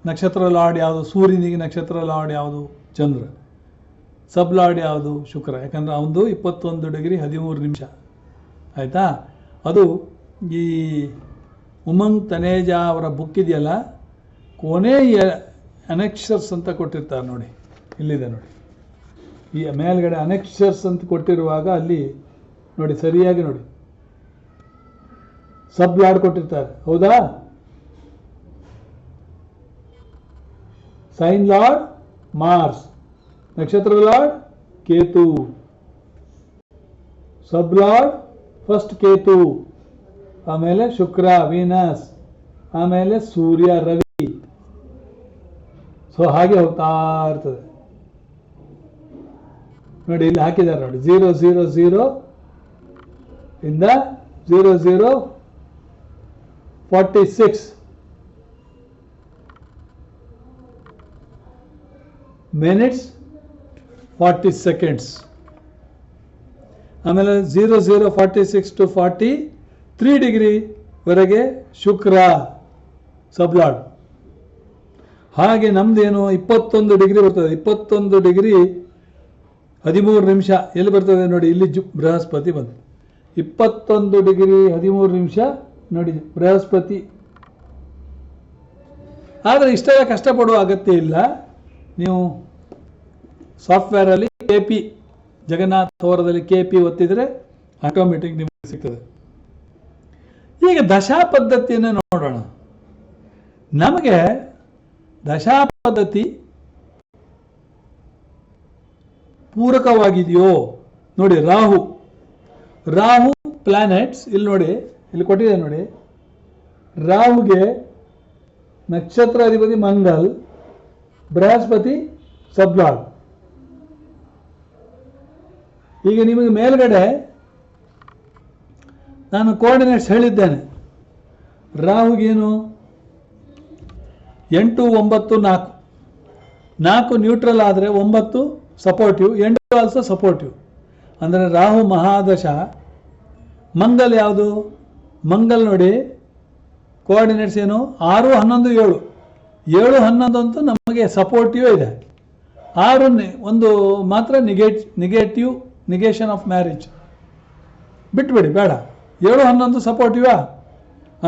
ನಕ್ಷತ್ರ ಲಾರ್ಡ್ ಯಾವುದು, ಸೂರ್ಯನಿಗೆ ನಕ್ಷತ್ರ ಲಾರ್ಡ್ ಯಾವುದು, ಚಂದ್ರ. ಸಬ್ ಲಾರ್ಡ್ ಯಾವುದು, ಶುಕ್ರ. ಯಾಕಂದರೆ ಅವನದು 21 ಡಿಗ್ರಿ 13 ನಿಮಿಷ. ಆಯಿತಾ? ಅದು ಈ ಉಮಂಗ್ ತನೇಜಾ ಅವರ ಬುಕ್ ಇದೆಯಲ್ಲ, ಕೊನೆಯ ಅನೆಕ್ಷರ್ಸ್ ಅಂತ ಕೊಟ್ಟಿರ್ತಾರೆ ನೋಡಿ, ಇಲ್ಲಿದೆ ನೋಡಿ, ಈ ಮೇಲ್ಗಡೆ ಅನೆಕ್ಷರ್ಸ್ ಅಂತ ಕೊಟ್ಟಿರುವಾಗ ಅಲ್ಲಿ ನೋಡಿ, ಸರಿಯಾಗಿ ನೋಡಿ, ಸಬ್ ಲಾರ್ಡ್ ಕೊಟ್ಟಿರ್ತಾರೆ. ಹೌದಾ? ಸೈನ್ ಲಾರ್ಡ್ ಮಾರ್ಸ್, ನಕ್ಷತ್ರ ಲಾರ್ಡ್ ಕೇತು, ಸಬ್ ಲಾರ್ಡ್ ಫಸ್ಟ್ ಕೇತು, ಆಮೇಲೆ ಶುಕ್ರ ವೀನಸ್, ಆಮೇಲೆ ಸೂರ್ಯ ರವಿ. ಸೊ ಹಾಗೆ ಹೋಗ್ತಾ ಇರ್ತದೆ ನೋಡಿ, ಇಲ್ಲಿ ಹಾಕಿದ್ದಾರೆ ನೋಡಿ, 0, 0, 0 ಇಂದ 0, 0, 46 ಮಿನಿಟ್ಸ್ 40 ಸೆಕೆಂಡ್ಸ್. ಆಮೇಲೆ 0, 0, 46 to 43 ಡಿಗ್ರಿ ವರೆಗೆ ಶುಕ್ರ ಸಬ್ ಲಾರ್ಡ್. ಹಾಗೆ ನಮ್ದೇನು 21 ಡಿಗ್ರಿ ಬರ್ತದೆ, 21 ಡಿಗ್ರಿ 13 ನಿಮಿಷ ಎಲ್ಲಿ ಬರ್ತದೆ ನೋಡಿ, ಇಲ್ಲಿ ಬೃಹಸ್ಪತಿ ಬಂತು. 21 ಡಿಗ್ರಿ 13 ನಿಮಿಷ ನೋಡಿ ಬೃಹಸ್ಪತಿ. ಆದರೆ ಇಷ್ಟೆಲ್ಲ ಕಷ್ಟಪಡುವ ಅಗತ್ಯ ಇಲ್ಲ. ನೀವು ಸಾಫ್ಟ್ವೇರಲ್ಲಿ KP ಜಗನ್ನಾಥ್ ಅವರದಲ್ಲಿ KP ಒತ್ತಿದರೆ ಆಟೋಮೆಟಿಕ್ ನಿಮಗೆ ಸಿಗ್ತದೆ. ಈಗ ದಶಾ ಪದ್ಧತಿಯನ್ನು ನೋಡೋಣ. ನಮಗೆ ದಶಾ ಪದ್ಧತಿ ಪೂರಕವಾಗಿದೆಯೋ ನೋಡಿ. ರಾಹು ಪ್ಲಾನೆಟ್ಸ್ ಇಲ್ಲಿ ನೋಡಿ, ಇಲ್ಲಿ ಕೊಟ್ಟಿದೆ ನೋಡಿ. ರಾಹುಗೆ ನಕ್ಷತ್ರ ಅಧಿಪತಿ ಮಂಗಲ್, ಬೃಹಸ್ಪತಿ ಸಬ್ಲಾರ್ಡ್. ಈಗ ನಿಮಗೆ ಮೇಲ್ಗಡೆ ನಾನು ಕೋಆರ್ಡಿನೇಟ್ಸ್ ಹೇಳಿದ್ದೇನೆ. ರಾಹುಗೇನು 8, 9, 4. 4 ನ್ಯೂಟ್ರಲ್ ಆದರೆ 9 ಸಪೋರ್ಟಿವ್, 8 ಆಲ್ಸೋ ಸಪೋರ್ಟಿವ್. ಅಂದರೆ ರಾಹು ಮಹಾದಶ. ಮಂಗಲ್ ಯಾವುದು? ಮಂಗಲ್ ನೋಡಿ ಕೋಆರ್ಡಿನೇಟ್ಸ್ ಏನು? 6, 11, 7. 7, 11 ಅಂತೂ ನಮಗೆ ಸಪೋರ್ಟಿವ್ ಇದೆ. 6 ಒಂದು ಮಾತ್ರ ನಿಗೇಷನ್ ಆಫ್ ಮ್ಯಾರೇಜ್. ಬಿಟ್ಬಿಡಿ, ಬೇಡ. 7, 11 ಸಪೋರ್ಟಿವಾ?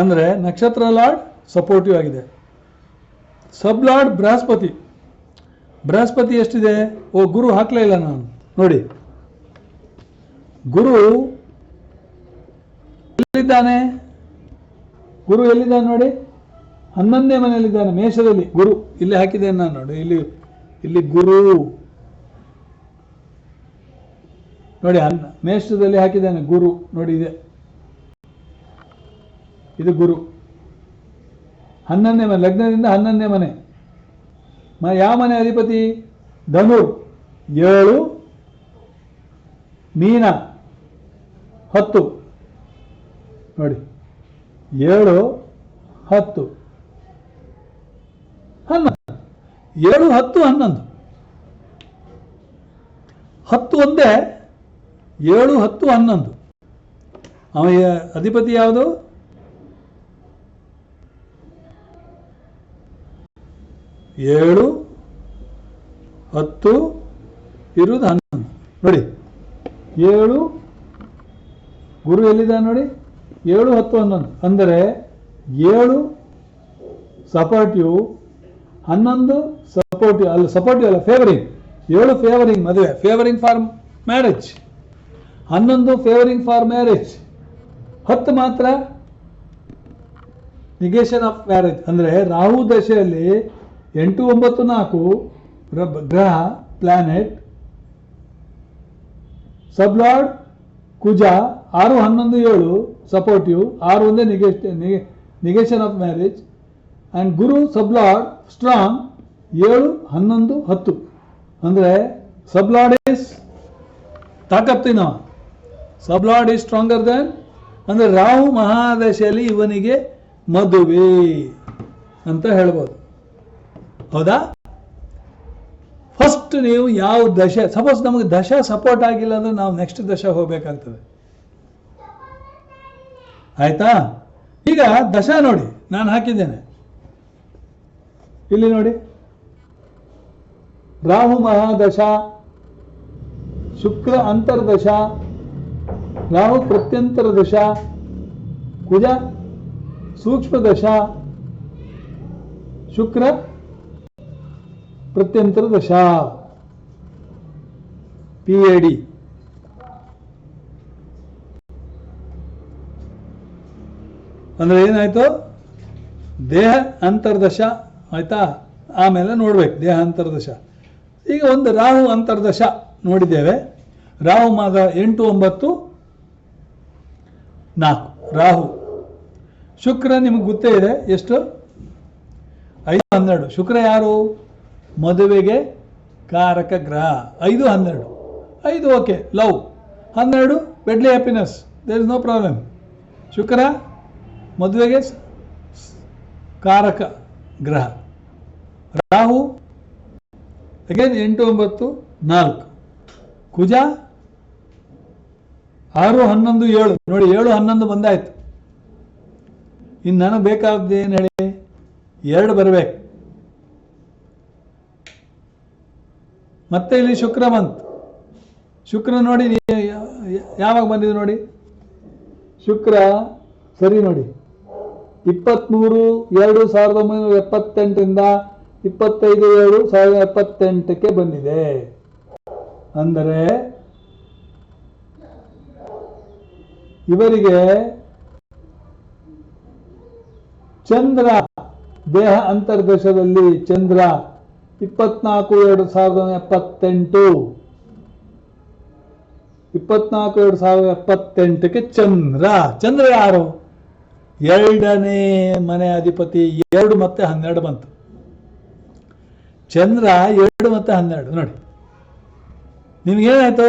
ಅಂದರೆ ನಕ್ಷತ್ರ ಲಾರ್ಡ್ ಸಪೋರ್ಟಿವ್ ಆಗಿದೆ. ಸಬ್ ಲಾರ್ಡ್ ಬೃಹಸ್ಪತಿ ಬೃಹಸ್ಪತಿ ಎಷ್ಟಿದೆ? ಓ, ಗುರು ಹಾಕ್ಲೇ ಇಲ್ಲ ನಾನು. ನೋಡಿ, ಗುರು ಎಲ್ಲಿದ್ದಾನೆ? ಗುರು ಎಲ್ಲಿದ್ದಾನೆ ನೋಡಿ, 11ನೇ ಮನೆಯಲ್ಲಿದ್ದಾನೆ, ಮೇಷದಲ್ಲಿ. ಗುರು ಇಲ್ಲಿ ಹಾಕಿದ್ದೇನೆ ನಾನು, ನೋಡಿ ಇಲ್ಲಿ ಗುರು ನೋಡಿ, ಮೇಷದಲ್ಲಿ ಹಾಕಿದ್ದಾನೆ ಗುರು. ನೋಡಿ, ಇದು ಗುರು 11ನೇ ಮನೆ, ಲಗ್ನದಿಂದ 11ನೇ ಮನೆ. ಯಾವ ಮನೆ ಅಧಿಪತಿ? ಧನುರ್ 7, ಮೀನ 10. ನೋಡಿ, 7, 10, 11. 7, 10, 11. 10 ಒಂದೇ, 7, 10, 11. ಅವ ಅಧಿಪತಿ ಯಾವುದು? 7, 10 ಇರುವುದು 11. ನೋಡಿ, 7 ಗುರು ಎಲ್ಲಿದ್ದಾನೆ ನೋಡಿ, 7, 10, 11. ಅಂದರೆ 7 ಸಪೋರ್ಟಿವ್, 11 ಸಪೋರ್ಟಿವ್ ಅಲ್ಲ, ಸಪೋರ್ಟಿವ್ ಅಲ್ಲ, ಫೇವರಿಂಗ್. 7 ಫೇವರಿಂಗ್ ಮದುವೆ, favouring for marriage. 11 favouring for marriage. 10 ಮಾತ್ರ ನಿಗೇಷನ್ ಆಫ್ ಮ್ಯಾರೇಜ್. ಅಂದರೆ ರಾಹು ದಶೆಯಲ್ಲಿ 8, 9, 4 ಗ್ರಹ ಪ್ಲಾನೆಟ್, ಸಬ್ಲಾರ್ಡ್ ಕುಜ 6, 11, 7 ಸಪೋರ್ಟಿವ್, 6 ಒಂದೇ negation of marriage. And Guru sublord strong 7, 11, 10. ಅಂದರೆ ಸಬ್ಲಾರ್ಡ್ ಈಸ್ ತಾಕತ್ತಿನವ, ಸಬ್ಲಾರ್ಡ್ ಈಸ್ ಸ್ಟ್ರಾಂಗರ್ ದೆನ್. ಅಂದರೆ ರಾಹು ಮಹಾದಶೆಯಲ್ಲಿ ಇವನಿಗೆ ಮದುವೆ ಅಂತ ಹೇಳ್ಬೋದು. ಹೌದಾ? ಫಸ್ಟ್ ನೀವು ಯಾವ ದಶೆ, ಸಪೋಸ್ ನಮಗೆ ದಶ ಸಪೋರ್ಟ್ ಆಗಿಲ್ಲ ಅಂದ್ರೆ ನಾವು ನೆಕ್ಸ್ಟ್ ದಶ ಹೋಗ್ಬೇಕಾಗ್ತದೆ. ಆಯ್ತಾ? ಈಗ ದಶ ನೋಡಿ, ನಾನು ಹಾಕಿದ್ದೇನೆ ಇಲ್ಲಿ ನೋಡಿ, ರಾಹು ಮಹಾದಶ, ಶುಕ್ರ ಅಂತರ್ದಶ, ರಾಹು ಪ್ರತ್ಯಂತರ ದಶ, ಕುಜ ಸೂಕ್ಷ್ಮ ದಶ, ಶುಕ್ರ ಪ್ರತ್ಯಂತರ ದಶ, PAD. ಅಂದ್ರೆ ಏನಾಯ್ತು? ದೇಹ ಅಂತರ್ದಶ ಆಯ್ತಾ? ಆಮೇಲೆ ನೋಡ್ಬೇಕು ದೇಹ ಅಂತರ್ದಶ. ಈಗ ಒಂದು ರಾಹು ಅಂತರ್ದಶ ನೋಡಿದ್ದೇವೆ. ರಾಹು ಮಾದ 8, 9, 4 ರಾಹು. ಶುಕ್ರ ನಿಮಗೆ ಗೊತ್ತೇ ಇದೆ ಎಷ್ಟು? 5, 12. ಶುಕ್ರ ಯಾರು? ಮದುವೆಗೆ ಕಾರಕ ಗ್ರಹ. 5, 12. 5 okay, love. 12 bodily happiness, there is no problem. Shukra ಮದುವೆಗೆ ಕಾರಕ ಗ್ರಹ. ರಾಹು ಅಗೇನ್ 8, 9, 4. ಕುಜ 6, 11, 7. ನೋಡಿ, 7, 11 ಬಂದಾಯ್ತು. ಇನ್ನು ನನಗೆ ಬೇಕಾದ ಏನು ಹೇಳಿ? 2 ಬರಬೇಕು. ಮತ್ತೆ ಇಲ್ಲಿ ಶುಕ್ರ ಬಂತು. ಶುಕ್ರ ನೋಡಿ ಯಾವಾಗ ಬಂದಿದೆ ನೋಡಿ, ಶುಕ್ರ ಸರಿ ನೋಡಿ 23, 2, 1978ರಿಂದ 25, 7, 1978ಕ್ಕೆ ಬಂದಿದೆ. ಅಂದರೆ ಇವರಿಗೆ ಚಂದ್ರ ದೇಹ ಅಂತರ್ದಶದಲ್ಲಿ ಚಂದ್ರ 24, 2078 24, 2078ಕ್ಕೆ ಚಂದ್ರ ಯಾರು? 2ನೇ ಮನೆ ಅಧಿಪತಿ. 2 ಮತ್ತೆ 12 ಬಂತು. ಚಂದ್ರ 2 ಮತ್ತೆ 12 ನೋಡಿ, ನಿಮ್ಗೇನಾಯ್ತು?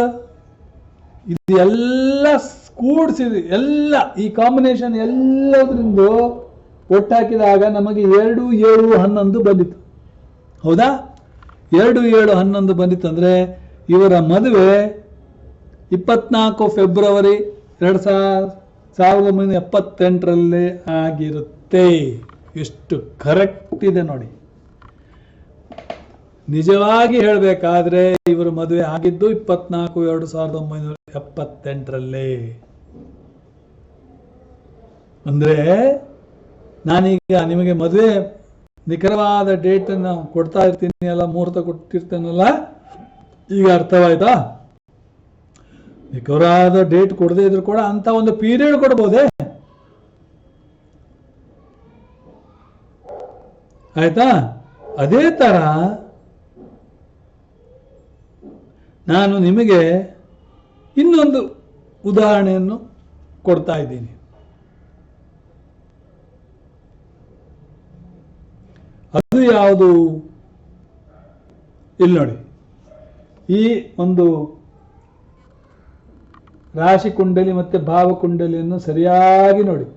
ಇದು ಎಲ್ಲ ಕೂಡಿಸಿದ್ರಿ, ಎಲ್ಲ ಈ ಕಾಂಬಿನೇಷನ್ ಎಲ್ಲದ್ರಿಂದ ಒಟ್ಟಾಕಿದಾಗ ನಮಗೆ 2, 7, 11 ಬಂದಿತ್ತು. ಹೌದಾ? 2, 7, 11 ಬಂದಿತ್ತು. ಅಂದರೆ ಇವರ ಮದುವೆ 24 ಫೆಬ್ರವರಿ 1978ರಲ್ಲಿ ಆಗಿರುತ್ತೆ. ಎಷ್ಟು ಕರೆಕ್ಟ್ ಇದೆ ನೋಡಿ. ನಿಜವಾಗಿ ಹೇಳಬೇಕಾದ್ರೆ ಇವರು ಮದುವೆ ಆಗಿದ್ದು 24, 1978ರಲ್ಲಿ. ಅಂದ್ರೆ ನಾನೀಗ ನಿಮಗೆ ಮದುವೆ ನಿಖರವಾದ ಡೇಟನ್ನು ಕೊಡ್ತಾ ಇರ್ತೀನಿ ಅಲ್ಲ, ಮುಹೂರ್ತ ಕೊಟ್ಟಿರ್ತಾನಲ್ಲ, ಈಗ ಅರ್ಥವಾಯ್ತಾ? ನಿಖರವಾದ ಡೇಟ್ ಕೊಡದೇ ಇದ್ರು ಕೂಡ ಅಂತ ಒಂದು ಪೀರಿಯಡ್ ಕೊಡ್ಬೋದೇ? ಆಯ್ತಾ? ಅದೇ ತರ ನಾನು ನಿಮಗೆ ಇನ್ನೊಂದು ಉದಾಹರಣೆಯನ್ನು ಕೊಡ್ತಾ ಇದ್ದೀನಿ. ಅದು ಯಾವುದು? ಇಲ್ಲಿ ನೋಡಿ, ಈ ಒಂದು ರಾಶಿ ಕುಂಡಲಿ ಮತ್ತು ಭಾವಕುಂಡಲಿಯನ್ನು ಸರಿಯಾಗಿ ನೋಡಿ.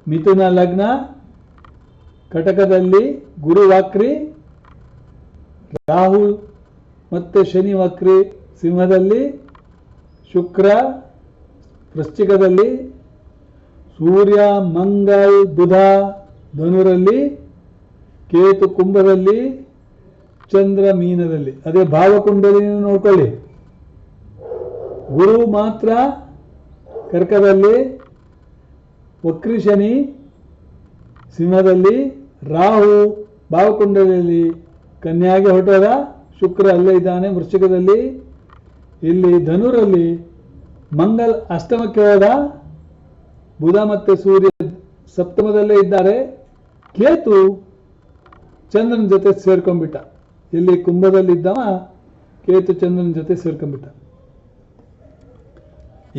ಮಿಥುನ ಲಗ್ನ, ಕಟಕದಲ್ಲಿ ಗುರು ವಕ್ರಿ, ರಾಹು ಮತ್ತೆ ಶನಿ ವಕ್ರಿ ಸಿಂಹದಲ್ಲಿ, ಶುಕ್ರ ವೃಶ್ಚಿಕದಲ್ಲಿ, ಸೂರ್ಯ ಮಂಗಳ್ ಬುಧ ಧನುರಲ್ಲಿ, ಕೇತು ಕುಂಭದಲ್ಲಿ, ಚಂದ್ರ ಮೀನದಲ್ಲಿ. ಅದೇ ಭಾವಕುಂಡಲಿ ನೋಡ್ಕೊಳ್ಳಿ. ಗುರು ಮಾತ್ರ ಕರ್ಕದಲ್ಲಿ, ವಕ್ರಿ ಶನಿ ಸಿಂಹದಲ್ಲಿ, ರಾಹು ಭಾವಕುಂಡಲಿಯಲ್ಲಿ ಕನ್ಯಾಗೆ ಹೊರಟೋದ, ಶುಕ್ರ ಅಲ್ಲೇ ಇದ್ದಾನೆ ವೃಶ್ಚಿಕದಲ್ಲಿ, ಇಲ್ಲಿ ಧನುರಲ್ಲಿ ಮಂಗಲ್ ಅಷ್ಟಮಕ್ಕೆ ಹೋದ, ಬುಧ ಮತ್ತೆ ಸೂರ್ಯ ಸಪ್ತಮದಲ್ಲೇ ಇದ್ದಾರೆ, ಕೇತು ಚಂದ್ರನ ಜೊತೆ ಸೇರ್ಕೊಂಡ್ಬಿಟ್ಟ. ಇಲ್ಲಿ ಕುಂಭದಲ್ಲಿದ್ದವ ಕೇತು ಚಂದ್ರನ ಜೊತೆ ಸೇರ್ಕೊಂಡ್ಬಿಟ್ಟ.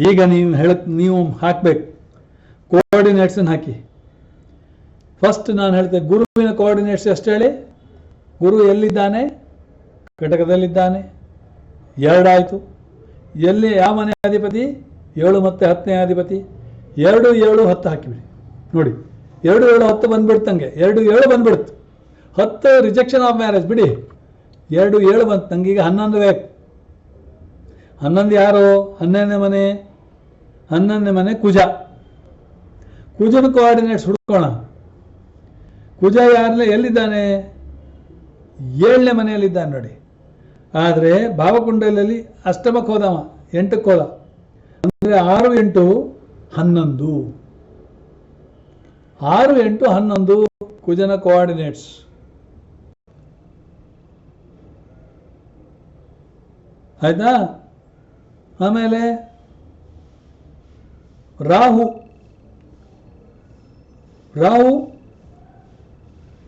ಈಗ ನೀವು ಹಾಕ್ಬೇಕು, ಕೋಆರ್ಡಿನೇಟ್ಸ್ ಹಾಕಿ. ಫಸ್ಟ್ ನಾನು ಹೇಳ್ತೇನೆ, ಗುರುವಿನ ಕೋಆರ್ಡಿನೇಟ್ಸ್ ಎಷ್ಟು ಹೇಳಿ? ಗುರು ಎಲ್ಲಿದ್ದಾನೆ? ಕಟಕದಲ್ಲಿದ್ದಾನೆ, 2 ಆಯಿತು. ಎಲ್ಲಿ ಯಾವ ಮನೆ ಅಧಿಪತಿ? 7 ಮತ್ತು 10ನೇ ಅಧಿಪತಿ. 2, 7, 10 ಹಾಕಿಬಿಡಿ. ನೋಡಿ, 2, 7, 10 ಬಂದ್ಬಿಡ್ತಂಗೆ. 2, 7 ಬಂದ್ಬಿಡ್ತು. 10 ರಿಜೆಕ್ಷನ್ ಆಫ್ ಮ್ಯಾರೇಜ್ ಬಿಡಿ. 2, 7 ಬಂತು. ನಂಗೀಗ 11 ಬೇಕು. 11 ಯಾರು? 11ನೇ ಮನೆ. 11ನೇ ಮನೆ ಕುಜ. ಕುಜನ ಕೋಆರ್ಡಿನೇಟ್ಸ್ ಹುಡ್ಕೋಣ. ಕುಜ ಯಾರಲ್ಲೇ ಎಲ್ಲಿದ್ದಾನೆ? 7ನೇ ಮನೆಯಲ್ಲಿದ್ದಾನೆ ನೋಡಿ. ಆದರೆ ಭಾವಕುಂಡಲಿಯಲ್ಲಿ ಅಷ್ಟಮಕ್ಕೆ ಹೋದವ, 8ಕ್ಕೆ ಹೋದ. ಅಂದರೆ 6, 8, 11. 6, 8, 11 ಕುಜನ ಕೋಆರ್ಡಿನೇಟ್ಸ್. ಆಯ್ತಾ? ಆಮೇಲೆ ರಾಹು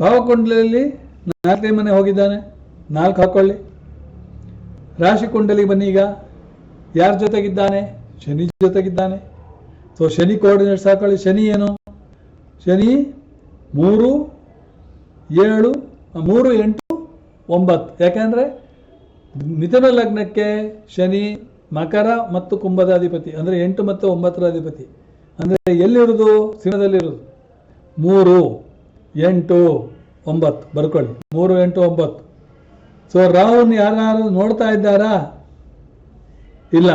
ಭಾವಕುಂಡಲಿಯಲ್ಲಿ 4ನೇ ಮನೆ ಹೋಗಿದ್ದಾನೆ. 4 ಹಾಕೊಳ್ಳಿ. ರಾಶಿ ಕುಂಡಲಿ ಬನ್ನಿ. ಈಗ ಯಾರ ಜೊತೆಗಿದ್ದಾನೆ? ಶನಿ ಜೊತೆಗಿದ್ದಾನೆ. ಸೊ ಶನಿ ಕೋಆರ್ಡಿನೇಟ್ಸ್ ಹಾಕೊಳ್ಳಿ. ಶನಿ ಏನು? ಶನಿ 3, 7, 3, 8, 9. ಯಾಕೆಂದ್ರೆ ಮಿಥುನ ಲಗ್ನಕ್ಕೆ ಶನಿ ಮಕರ ಮತ್ತು ಕುಂಭದ ಅಧಿಪತಿ, ಅಂದರೆ 8 ಮತ್ತು 9ರ ಅಧಿಪತಿ. ಅಂದರೆ ಎಲ್ಲಿರೋದು? ಸಿಂಹದಲ್ಲಿರೋದು. 3, 8, 9 ಬರ್ಕೊಳ್ಳಿ. 3, 8, 9. ಸೊ ರಾಹುನ್ ಯಾರು ನೋಡ್ತಾ ಇದ್ದಾರಾ? ಇಲ್ಲ.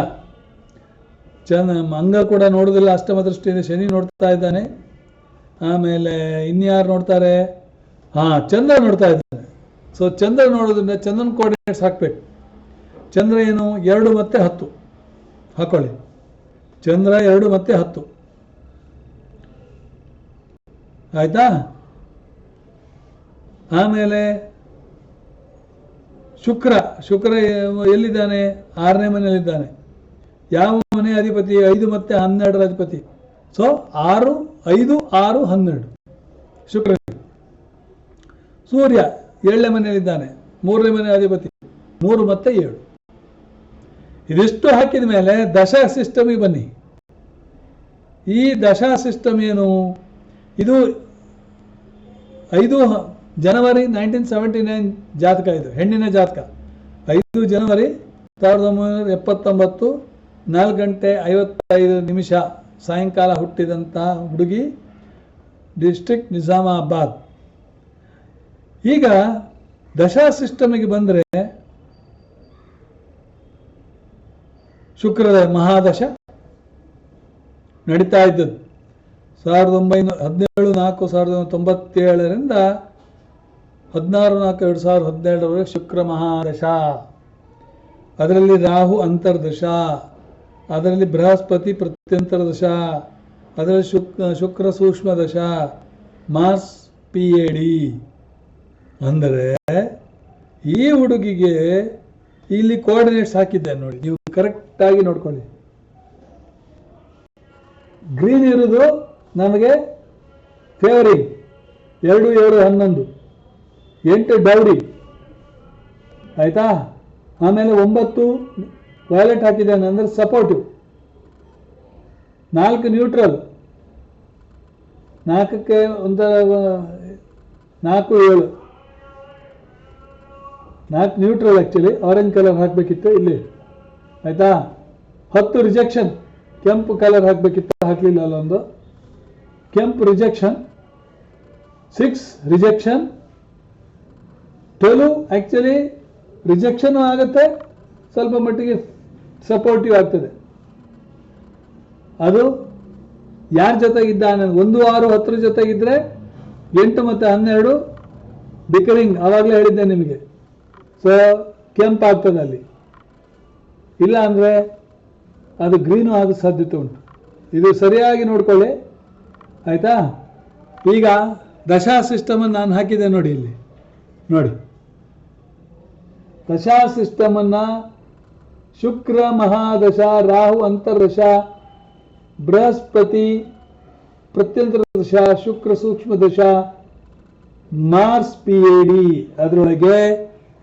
ಮಂಗ ಕೂಡ ನೋಡೋದಿಲ್ಲ, ಅಷ್ಟಮ ದೃಷ್ಟಿಯಿಂದ ಶನಿ ನೋಡ್ತಾ ಇದ್ದಾನೆ. ಆಮೇಲೆ ಇನ್ಯಾರು ನೋಡ್ತಾರೆ? ಚಂದ್ರ ನೋಡ್ತಾ ಇದ್ದಾನೆ. ಸೊ ಚಂದ್ರ ನೋಡೋದ್ರಿಂದ ಚಂದ್ರನ ಕೋಆರ್ಡಿನೇಟ್ಸ್ ಹಾಕ್ಬೇಕು. ಚಂದ್ರ ಏನು? 2 ಮತ್ತು 10 ಹಾಕೊಳ್ಳಿ. ಚಂದ್ರ 2 ಮತ್ತು 10. ಆಯ್ತಾ? ಆಮೇಲೆ ಶುಕ್ರ ಎಲ್ಲಿದ್ದಾನೆ? 6ನೇ ಮನೆಯಲ್ಲಿದ್ದಾನೆ. ಯಾವ ಮನೆ ಅಧಿಪತಿ? 5 ಮತ್ತು 12ರ ಅಧಿಪತಿ. ಸೊ 6, 5, 6, 12 ಶುಕ್ರ. ಸೂರ್ಯ 7ನೇ ಮನೆಯಲ್ಲಿದ್ದಾನೆ, 3ನೇ ಮನೆ ಅಧಿಪತಿ. 3 ಮತ್ತು 7. ಇದಿಷ್ಟು ಹಾಕಿದ ಮೇಲೆ ದಶಾ ಸಿಸ್ಟಮಿಗೆ ಬನ್ನಿ. ಈ ದಶಾ ಸಿಸ್ಟಮ್ ಏನು? ಇದು 5 ಜನವರಿ 1979 ಜಾತಕ. ಇದು ಹೆಣ್ಣಿನ ಜಾತಕ. 5 ಜನವರಿ 1979, 4 ಗಂಟೆ 55 ನಿಮಿಷ ಸಾಯಂಕಾಲ ಹುಟ್ಟಿದಂಥ ಹುಡುಗಿ, ಡಿಸ್ಟ್ರಿಕ್ಟ್ ನಿಜಾಮಾಬಾದ್. ಈಗ ದಶಾ ಸಿಸ್ಟಮಿಗೆ ಬಂದರೆ ಶುಕ್ರದ ಮಹಾದಶ ನಡೀತಾ ಇದ್ದದ್ದು 17/4/1997ರಿಂದ 16/4/2017 ಶುಕ್ರ ಮಹಾದಶ. ಅದರಲ್ಲಿ ರಾಹು ಅಂತರ್ದಶ, ಅದರಲ್ಲಿ ಬೃಹಸ್ಪತಿ ಪ್ರತ್ಯಂತರ ದಶ, ಅದರಲ್ಲಿ ಶುಕ್ರ ಸೂಕ್ಷ್ಮ ದಶ, ಮಾರ್ಸ್ PAD. ಅಂದರೆ ಈ ಹುಡುಗಿಗೆ ಇಲ್ಲಿ ಕೋಆರ್ಡಿನೇಟ್ಸ್ ಹಾಕಿದ್ದೆ ನೋಡಿ, ನೀವು ಕರೆಕ್ಟಾಗಿ ನೋಡ್ಕೊಳ್ಳಿ. ಗ್ರೀನ್ ಇರೋದು ನಮಗೆ ಫೇವರಿಂಗ್ 2, 7, 11, 8 ಡೌರಿ ಆಯ್ತಾ. ಆಮೇಲೆ 9 ವೈಲೆಟ್ ಹಾಕಿದ್ದಾನೆ ಅಂದರೆ ಸಪೋರ್ಟಿವ್, 4 ನ್ಯೂಟ್ರಲ್, 4ಕ್ಕೆ ಒಂಥರ 4, 7, 4 ನ್ಯೂಟ್ರಲ್. ಆ್ಯಕ್ಚುಲಿ ಆರೆಂಜ್ ಕಲರ್ ಹಾಕಬೇಕಿತ್ತು ಇಲ್ಲಿ ಆಯ್ತಾ. 10 ರಿಜೆಕ್ಷನ್, ಕೆಂಪು ಕಲರ್ ಹಾಕಬೇಕಿತ್ತು, ಹಾಕಲಿಲ್ಲ ಅಲ್ಲೊಂದು ಕೆಂಪು ರಿಜೆಕ್ಷನ್. 6 ರಿಜೆಕ್ಷನ್. 12 ಆ್ಯಕ್ಚುಲಿ ರಿಜೆಕ್ಷನ್ ಆಗುತ್ತೆ, ಸ್ವಲ್ಪ ಮಟ್ಟಿಗೆ ಸಪೋರ್ಟಿವ್ ಆಗ್ತದೆ. ಅದು ಯಾರ ಜೊತೆಗಿದ್ದಾನೆ 1, 6, 10 ಜೊತೆಗಿದ್ರೆ 8 ಮತ್ತು 12 ಬಿಕರಿಂಗ್, ಆವಾಗಲೇ ಹೇಳಿದ್ದೆ ನಿಮಗೆ. ಸೊ ಕೆಂಪು ಆಗ್ತದೆ ಅಲ್ಲಿ, ಇಲ್ಲ ಅಂದರೆ ಅದು ಗ್ರೀನು ಆಗೋ ಸಾಧ್ಯತೆ ಉಂಟು. ಇದು ಸರಿಯಾಗಿ ನೋಡ್ಕೊಳ್ಳಿ ಆಯಿತಾ. ಈಗ ದಶಾ ಸಿಸ್ಟಮನ್ನು ನಾನು ಹಾಕಿದ್ದೆ ನೋಡಿ, ಇಲ್ಲಿ ನೋಡಿ. ದಶಾ ಸಿಸ್ಟಮನ್ನು ಶುಕ್ರ ಮಹಾದಶ, ರಾಹು ಅಂತರ್ದಶ, ಬೃಹಸ್ಪತಿ ಪ್ರತ್ಯಂತರ ದಶ, ಶುಕ್ರ ಸೂಕ್ಷ್ಮ ದಶ, ಮಾರ್ಸ್ PAD ಅದರೊಳಗೆ.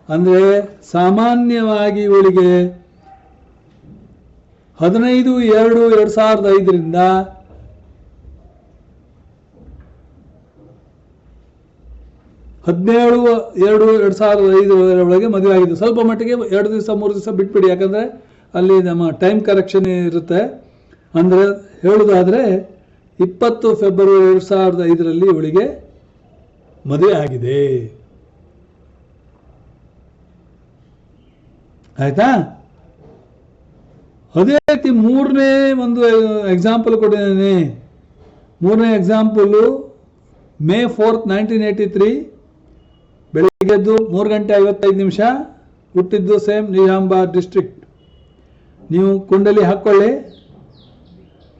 ಅಂದರೆ ಸಾಮಾನ್ಯವಾಗಿ ಇವಳಿಗೆ 15/2/2005 17/2/2005 ಒಳಗೆ ಮದುವೆ ಆಗಿದೆ. ಸ್ವಲ್ಪ ಮಟ್ಟಿಗೆ 2 ದಿವಸ 3 ದಿವಸ ಬಿಟ್ಬಿಡಿ, ಯಾಕಂದರೆ ಅಲ್ಲಿ ನಮ್ಮ ಟೈಮ್ ಕರೆಕ್ಷನ್ ಇರುತ್ತೆ. ಅಂದರೆ ಹೇಳೋದಾದರೆ 20 ಫೆಬ್ರವರಿ 2005 ಇವಳಿಗೆ ಮದುವೆ ಆಗಿದೆ ಆಯ್ತಾ. ಅದೇ ರೀತಿ 3ನೇ ಒಂದು ಎಕ್ಸಾಂಪಲ್ ಕೊಟ್ಟಿದ್ದೇನೆ. 3ನೇ ಎಕ್ಸಾಂಪಲು May 4th, 1983 ಬೆಳಿಗ್ಗೆದ್ದು 3 ಗಂಟೆ 55 ನಿಮಿಷ, ಹುಟ್ಟಿದ್ದು ಸೇಮ್ ನಿಜಾಮಾಬಾದ್ ಡಿಸ್ಟ್ರಿಕ್ಟ್. ನೀವು ಕುಂಡಲಿ ಹಾಕ್ಕೊಳ್ಳಿ,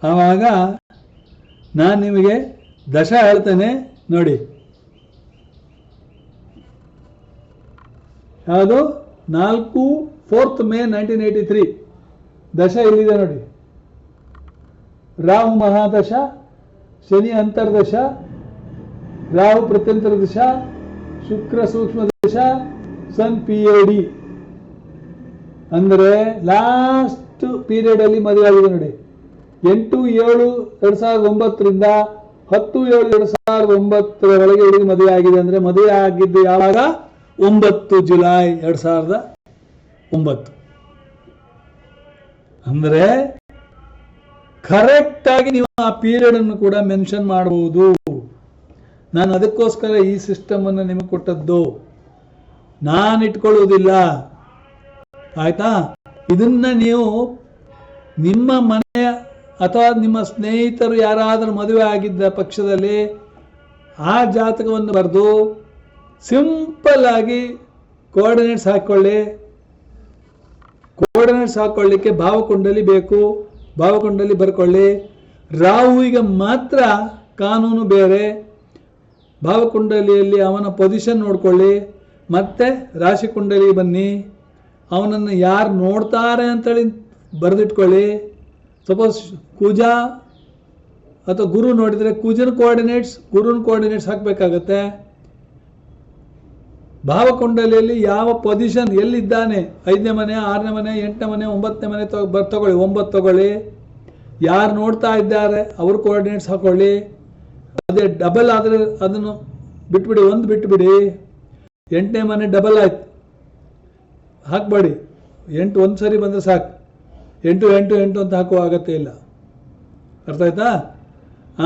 ಆವಾಗ ನಾನು ನಿಮಗೆ ದಶ ಹೇಳ್ತೇನೆ ನೋಡಿ. ಯಾವುದು 4th May 1983 ದಶ ಇಲ್ಲಿದೆ ನೋಡಿ. ರಾಹು ಮಹಾದಶ, ಶನಿ ಅಂತರ್ದಶ, ರಾಹು ಪ್ರತ್ಯಂತರ ದಶ, ಶುಕ್ರ ಸೂಕ್ಷ್ಮ ದಶ, ಸನ್ PAD. ಅಂದರೆ ಲಾಸ್ಟ್ ಪೀರಿಯಡ್ ಅಲ್ಲಿ ಮದುವೆ ಆಗಿದೆ ನೋಡಿ. 8/7/2009 10/7/2009 ಇವರಿಗೆ ಮದುವೆ ಆಗಿದೆ. ಅಂದರೆ ಮದುವೆ ಆಗಿದ್ದು ಯಾವಾಗ? 9 ಜುಲೈ 2009. ಅಂದರೆ ಕರೆಕ್ಟ್ ಆಗಿ ನೀವು ಆ ಪೀರಿಯಡ್ ಅನ್ನು ಕೂಡ ಮೆನ್ಷನ್ ಮಾಡಬಹುದು. ನಾನು ಅದಕ್ಕೋಸ್ಕರ ಈ ಸಿಸ್ಟಮ್ ಅನ್ನು ನಿಮಗೆ ಕೊಟ್ಟದ್ದು, ನಾನು ಇಟ್ಕೊಳ್ಳುವುದಿಲ್ಲ ಆಯ್ತಾ. ಇದನ್ನ ನೀವು ನಿಮ್ಮ ಮನೆಯ ಅಥವಾ ನಿಮ್ಮ ಸ್ನೇಹಿತರು ಯಾರಾದರೂ ಮದುವೆ ಆಗಿದ್ದ ಪಕ್ಷದಲ್ಲಿ ಆ ಜಾತಕವನ್ನು ಬರೆದು ಸಿಂಪಲ್ ಆಗಿ ಕೋಆರ್ಡಿನೇಟ್ಸ್ ಹಾಕೊಳ್ಳಿ. ಕೋಆರ್ಡಿನೇಟ್ಸ್ ಹಾಕೊಳ್ಳಿಕ್ಕೆ ಭಾವಕುಂಡಲಿ ಬೇಕು, ಭಾವಕುಂಡಲಿ ಬರ್ಕೊಳ್ಳಿ. ರಾಹುವಿಗೆ ಮಾತ್ರ ಕಾನೂನು ಬೇರೆ. ಭಾವಕುಂಡಲಿಯಲ್ಲಿ ಅವನ ಪೊಸಿಷನ್ ನೋಡ್ಕೊಳ್ಳಿ, ಮತ್ತೆ ರಾಶಿ ಕುಂಡಲಿ ಬನ್ನಿ, ಅವನನ್ನು ಯಾರು ನೋಡ್ತಾರೆ ಅಂತೇಳಿ ಬರೆದಿಟ್ಕೊಳ್ಳಿ. ಸಪೋಸ್ ಕುಜ ಅಥವಾ ಗುರು ನೋಡಿದರೆ ಕುಜನ ಕೋಆರ್ಡಿನೇಟ್ಸ್, ಗುರುನ ಕೋಆರ್ಡಿನೇಟ್ಸ್ ಹಾಕಬೇಕಾಗತ್ತೆ. ಭಾವಕುಂಡಲಿಯಲ್ಲಿ ಯಾವ ಪೊಸಿಷನ್ ಎಲ್ಲಿದ್ದಾನೆ, 5ನೇ ಮನೆ, 6ನೇ ಮನೆ, 8ನೇ ಮನೆ, 9ನೇ ಮನೆ ತಗೊಳ್ಳಿ, 9 ತಗೊಳ್ಳಿ. ಯಾರು ನೋಡ್ತಾ ಇದ್ದಾರೆ ಅವ್ರ ಕೋಆರ್ಡಿನೇಟ್ಸ್ ಹಾಕೊಳ್ಳಿ. ಅದೇ ಡಬಲ್ ಆದರೆ ಅದನ್ನು ಬಿಟ್ಬಿಡಿ, 1 ಬಿಟ್ಬಿಡಿ. 8ನೇ ಮನೆ ಡಬಲ್ ಆಯ್ತು, ಹಾಕಬೇಡಿ. 8 ಒಂದು ಸರಿ ಬಂದರೆ ಸಾಕು, 8 8 8 ಅಂತ ಹಾಕುವ ಅಗತ್ಯ ಇಲ್ಲ. ಅರ್ಥ ಆಯ್ತಾ?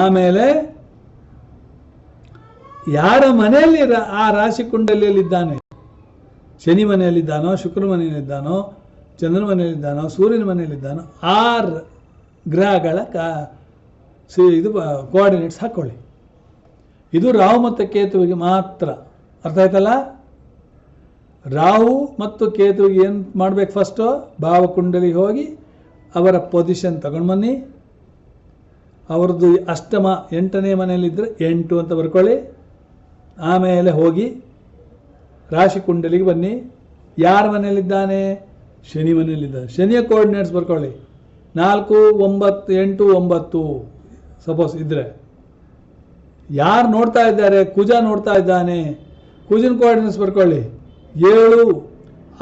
ಆಮೇಲೆ ಯಾರ ಮನೆಯಲ್ಲಿ ಆ ರಾಶಿ ಕುಂಡಲಿಯಲ್ಲಿದ್ದಾನೆ, ಶನಿ ಮನೆಯಲ್ಲಿದ್ದಾನೋ, ಶುಕ್ರ ಮನೆಯಲ್ಲಿದ್ದಾನೋ, ಚಂದ್ರನ ಮನೆಯಲ್ಲಿದ್ದಾನೋ, ಸೂರ್ಯನ ಮನೆಯಲ್ಲಿದ್ದಾನೋ, ಆ ಗ್ರಹಗಳ ಇದು ಕೋಆರ್ಡಿನೇಟ್ಸ್ ಹಾಕೊಳ್ಳಿ. ಇದು ರಾಹು ಮತ್ತು ಕೇತುವಿಗೆ ಮಾತ್ರ. ಅರ್ಥ ಆಯ್ತಲ್ಲ? ರಾಹು ಮತ್ತು ಕೇತುವಿಗೆ ಏನು ಮಾಡ್ಬೇಕು? ಫಸ್ಟು ಭಾವಕುಂಡಲಿಗೆ ಹೋಗಿ ಅವರ ಪೊಸಿಷನ್ ತಗೊಂಡು ಬನ್ನಿ. ಅವ್ರದ್ದು ಅಷ್ಟಮ 8ನೇ ಮನೆಯಲ್ಲಿದ್ದರೆ 8 ಅಂತ ಬರ್ಕೊಳ್ಳಿ. ಆಮೇಲೆ ಹೋಗಿ ರಾಶಿ ಕುಂಡಲಿಗೆ ಬನ್ನಿ. ಯಾರ ಮನೆಯಲ್ಲಿದ್ದಾನೆ? ಶನಿ ಮನೆಯಲ್ಲಿದ್ದಾನೆ. ಶನಿಯ ಕೋಆರ್ಡಿನೇಟ್ಸ್ ಬರ್ಕೊಳ್ಳಿ. 4, 9, 8, 9 ಸಪೋಸ್ ಇದ್ರೆ. ಯಾರು ನೋಡ್ತಾ ಇದ್ದಾರೆ? ಕುಜ ನೋಡ್ತಾ ಇದ್ದಾನೆ. ಕುಜನ ಕೋಆರ್ಡಿನೇಟ್ಸ್ ಬರ್ಕೊಳ್ಳಿ. 7,